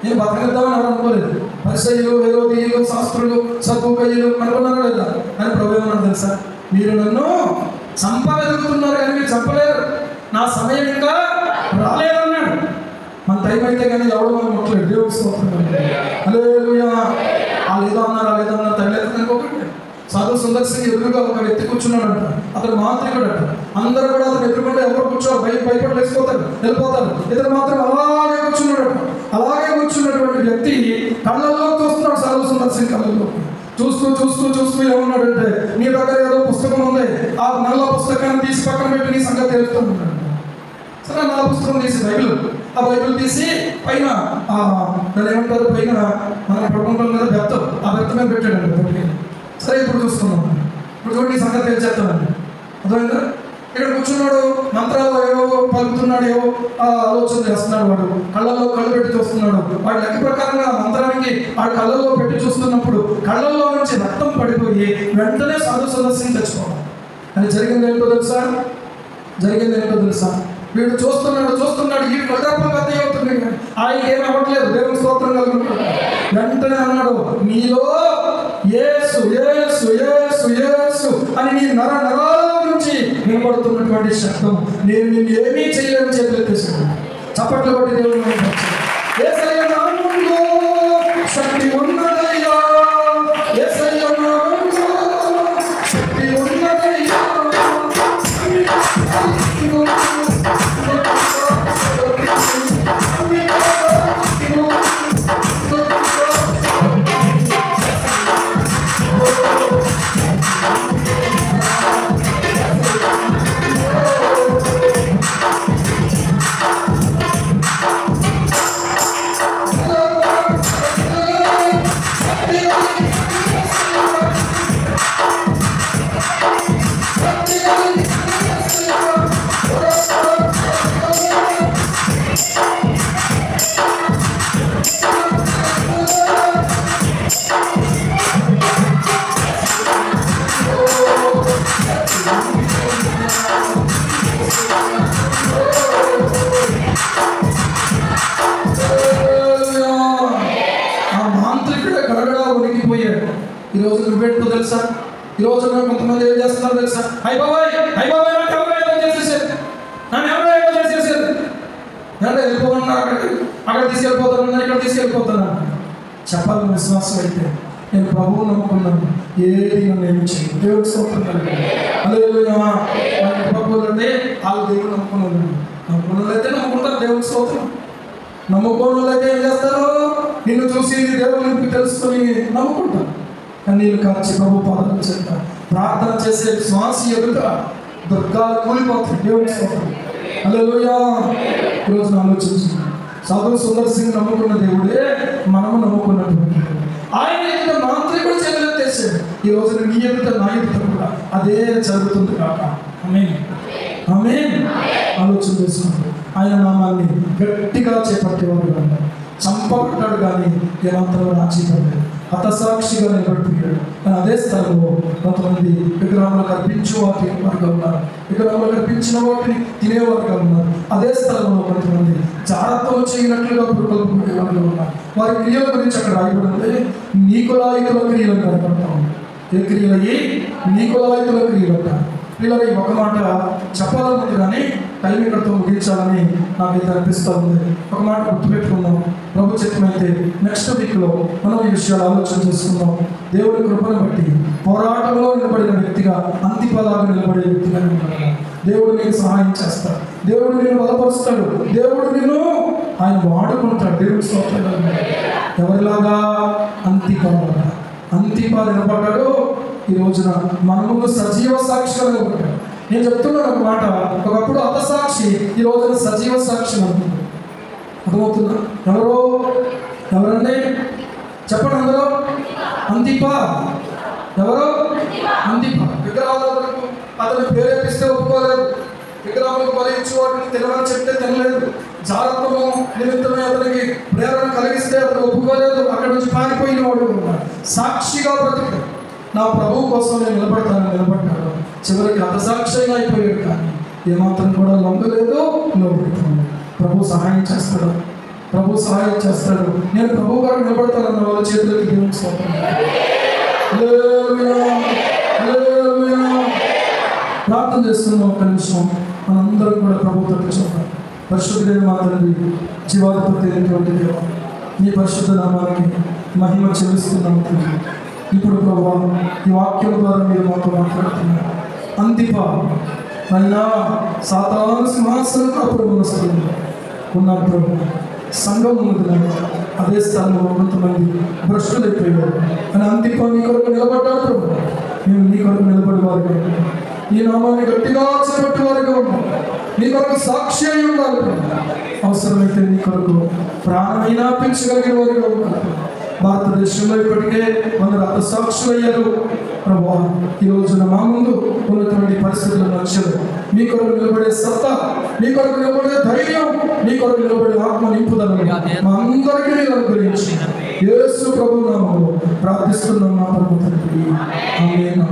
నేను బతకనిద్దామని ఎవరు అనుకోలేదు. పరిసయ్యులు, హేరోదీయులు, శాస్త్రులు, సద్దుకయ్యులు అనుకున్నారా లేదా? అని ప్రభు ఏమన్నాడు తెలుసా? మీరు నన్ను చంపగలుగుతున్నారు కానీ మీరు చంపలేరు, నా సమయం ఇంకా రాలేదన్నాడు. మన టైం అయితే కానీ ఎవడో మనం ముట్టలేదు. దేవుడి స్తోత్రం. హల్లెలూయా. వాళ్ళు ఏదో అన్నారు, ఏదో అన్నారు, తగ్గలేదు అనుకోకండి. సాధు సుందర్ సింగ్ ఎదురుగా ఒక వ్యక్తి కూర్చున్నాడంట. అతను మాంత్రికుడు అంట. అందరూ కూడా అతను ఎదుర్కొంటే ఎవరు కూర్చోరు, భయపడి లేచిపోతారు, వెళ్ళిపోతారు. ఇతను మాత్రం అలాగే కూర్చున్నాడట. అలాగే కూర్చున్నటువంటి వ్యక్తి కళ్ళల్లో చూస్తున్నాడు. సాధు సుందర్ సింగ్ కళ్ళల్లో చూస్తూ చూస్తూ చూస్తూ ఏమన్నాడంటే, నీ దగ్గర ఏదో పుస్తకం ఉంది, ఆ నల్ల పుస్తకాన్ని తీసి పక్కన పెట్టి నీ సంగతి తెలుస్తున్నాడు. సరే, నల్ల పుస్తకం తీసి బైబిల్, ఆ బైబిల్ తీసి పైన దాన్ని ఏమంటారు, పైన మన ప్రపంచం మీద బెత్తం, ఆ బెత్త మీద పెట్టాడండి. సరే, ఇప్పుడు చూస్తున్నాం. ఇప్పుడు చూడండి, ఈ సంగతి తెలిసేస్తానండి. అర్థమైందా? ఇక్కడ కూర్చున్నాడు, మంత్రాలు ఏవో పలుకుతున్నాడు, ఏవో ఆలోచన చేస్తున్నాడు. వాడు కళ్ళల్లో కళ్ళు పెట్టి చూస్తున్నాడు. వాడి లెక్క ప్రకారంగా మంత్రానికి వాడు కళ్ళల్లో పెట్టి చూస్తున్నప్పుడు కళ్ళల్లో నుంచి రక్తం పడిపోయి వెంటనే సాధు సదస్సుని తెచ్చుకోవాలి. అని జరిగింది ఏంటో తెలుసా? వీడు చూస్తున్నాడు, ఈ కళ్ళప్ప పెద్ద అవుతుంది, ఆయన ఏమి అవ్వట్లేదు. దేవుని స్తోత్రం కలుగుతున్నాడు. వెంటనే అన్నాడు, నీలో యేసు యేసు యేసు యేసు అని నీ నరాల నుంచి వినబడుతున్నటువంటి శబ్దం, నేను నిన్ను ఏమీ చేయలేని చేతులు ఎత్తేసాడు. చప్పట్లు కొట్టి దేవుని యేసయ్య నామములో శక్తి ఉన్నదయ్యా, యేసయ్య నామములో శక్తి ఉన్నదయ్యా. ఈరోజు నువ్వేంటో తెలుసా? ఈరోజు కొంతమంది ఏం చేస్తున్నారో తెలుసా? అయిపోయి నాకు ఎవరో ఏదో చేసేసారు, నన్ను ఎవరో ఏదో చేసేసారు, అంటే వెళ్ళిపోతున్నా, అక్కడ తీసుకెళ్ళిపోతాను, ఇక్కడ తీసుకెళ్ళిపోతాను. చెప్పాలని విశ్వాసం అయితే నేను ప్రభువు నమ్ముకున్నాను, ఏది నన్ను ఏమి చేయను. దేవుడికి స్తోత్రం. హల్లెలూయా. ప్రభువులు అంటే వాళ్ళు దేవుడు నమ్ముకున్నాను. నమ్ముకున్నట్లయితే నమ్ముకుంటారు దేవుని స్తోత్రం. నమ్ముకోనట్లయితే ఏం చేస్తారు? నిన్ను చూసి దేవుని తెలుసుకొని నమ్ముకుంటారు. కన్నీళ్ళు కార్చి ప్రభు పాదం చేస్తారు. ప్రార్థన చేసే శ్వాస ఎదుట దుర్గాలు కూలిపోతాయి. దేవుని స్తోత్రం. హల్లెలూయా. ఈరోజు ఆలోచించుకున్నాను, సాధు సుందర్ సింగ్ నమ్ముకున్న దేవుడే మనము నమ్ముకున్నటువంటి ఆయన ఎదుట మాంత్రికుడు చేతులెత్తేసాడు. ఈ రోజున నీ ఎదుట నా ఎదుట కూడా అదే జరుగుతుంది కాక. ఆమేన్, ఆమేన్. ఆలోచన చేసుకుంటూ ఆయన నామాన్ని గట్టిగా చేపట్టేవాడు కానీ, చంపబడ్డాడు కానీ ఏమాత్రం రాజీపడలేదు. హతసాక్షిగా నిలబడిపోయాడు. కానీ అదే స్థలంలో కొంతమంది విగ్రహంలో కనిపించే వారిగా ఉన్నారు, విగ్రహంలో కనిపించిన వాటిని తినేవారుగా ఉన్నారు. అదే స్థలంలో కొంతమంది జాగ్రత్తలు చేయనట్లుగా పురుకొల్పుకునేవారుగా ఉన్నారు. వారి క్రియల గురించి అక్కడ రాయబడింది, నీకులాయితుల క్రియలు కనపడతా ఉంది. ఏ క్రియలయ్యి? నీకులాయితుల క్రియలు అంటారు. పిల్లలు ఈ ఒక మాట చెప్పాలన్నది కానీ టైం ఇక్కడితో ముగించాలని నాకైతే అనిపిస్తూ ఉంది. ఒక మాట గుర్తుపెట్టుకుందాం. ప్రభు చిత్తమైతే నెక్స్ట్ వీక్లో మనం ఈ విషయాలు ఆలోచన చేసుకుందాం. దేవుడి కృపను బట్టి పోరాటంలో నిలబడిన వ్యక్తిగా, అంతిపదాగా నిలబడే వ్యక్తిగా నిలబడాలి. దేవుడు నీకు సహాయం చేస్తాడు, దేవుడు నిన్ను బలపరుస్తాడు, దేవుడు నిన్ను ఆయన వాడుకుంటాడు. దేవుడి స్తోత్రం. ఎవరిలాగా? అంతిపదాగా. అంతిప నిలబడ్డాడు. ఈ రోజున మన ముందు సజీవ సాక్షిగా నిలబడ్డాడు. నేను చెప్తున్నాను ఒక మాట, ఒకప్పుడు హతసాక్షి, ఈ రోజున సజీవ సాక్షి అనుకుంటుంది. అర్థమవుతుందా? ఎవరండి చెప్పండి అందరూ? అంతిప. ఎవరు? అంతిప. విగ్రహాలకు అతను ప్రేరేపిస్తే ఒప్పుకోలేదు, విగ్రహాలకు బలించి వాటిని తినమని చెప్తే తినలేదు, జాగ్రత్తము నిమిత్తమే అతనికి ప్రేరణ కలిగిస్తే అతను ఒప్పుకోలేదు. అక్కడి నుంచి పారిపోయిన వాడు సాక్షిగా బ్రతికాడు. నా ప్రభువు కోసం నేను నిలబడ్డాడు. చివరికి హతసాక్షిగా అయిపోయాడు, కానీ ఏమాత్రం కూడా లొంగలేదు, లోబడుతున్నాడు. ప్రభు సహాయం చేస్తాడు, ప్రభు సహాయం చేస్తాడు. నేను ప్రభు గారు నిలబడతానన్న వాళ్ళ చేతులకి దేవుని స్తోత్రం. ప్రార్థన చేస్తున్నాం. ఒక్క నిమిషం మనందరం కూడా ప్రభుత్వం చూద్దాం. పరిశుద్ధుడైన మా తండ్రి, జీవాధిపతి అయినటువంటి దేవ, నీ పరిశుద్ధ నామానికి మహిమ చెల్లిస్తున్నాం. ఇప్పుడు ప్రభు ఈ వాక్యం ద్వారా మీరు మాతో మాట్లాడుతున్నారు. అంతిప అయినా సాతాను సింహాసనం కాపురం ఉన్నారు ప్రభు. సంఘం ఉన్నది, అదే స్థలంలో కొంతమంది భ్రష్టులు అయిపోయారు. అని అంతిప నీ కొరకు నిలబడ్డాడు ప్రభు. మేము నీ కొరకు నిలబడేవారుగా, నీ నామాన్ని గట్టిగా చేపట్టేవారుగా ఉన్నాం. నీ కొరకు సాక్షి అయి ఉండాలి ప్రభు. అవసరమైతే నీ కొరకు ప్రాణమైనా పెంచగలిగిన వారుగా ఉన్నారు. భారతదేశంలో ఇప్పటికే 100 హతసాక్షులు అయ్యారు ప్రభు. ఈ రోజున మా ముందు ఉన్నటువంటి పరిస్థితులు నచ్చదు. మీ కొరకు నిలబడే సత్తా, మీ కొరకు నిలబడే ధైర్యం, మీ కొరకు నిలబడే ఆత్మ నింపుదలను మా అందరికీ నేను అనుగ్రహించి యేసు ప్రభు నామములో ప్రార్థిస్తున్నాం నా పరమ తండ్రి. ఆమేన్.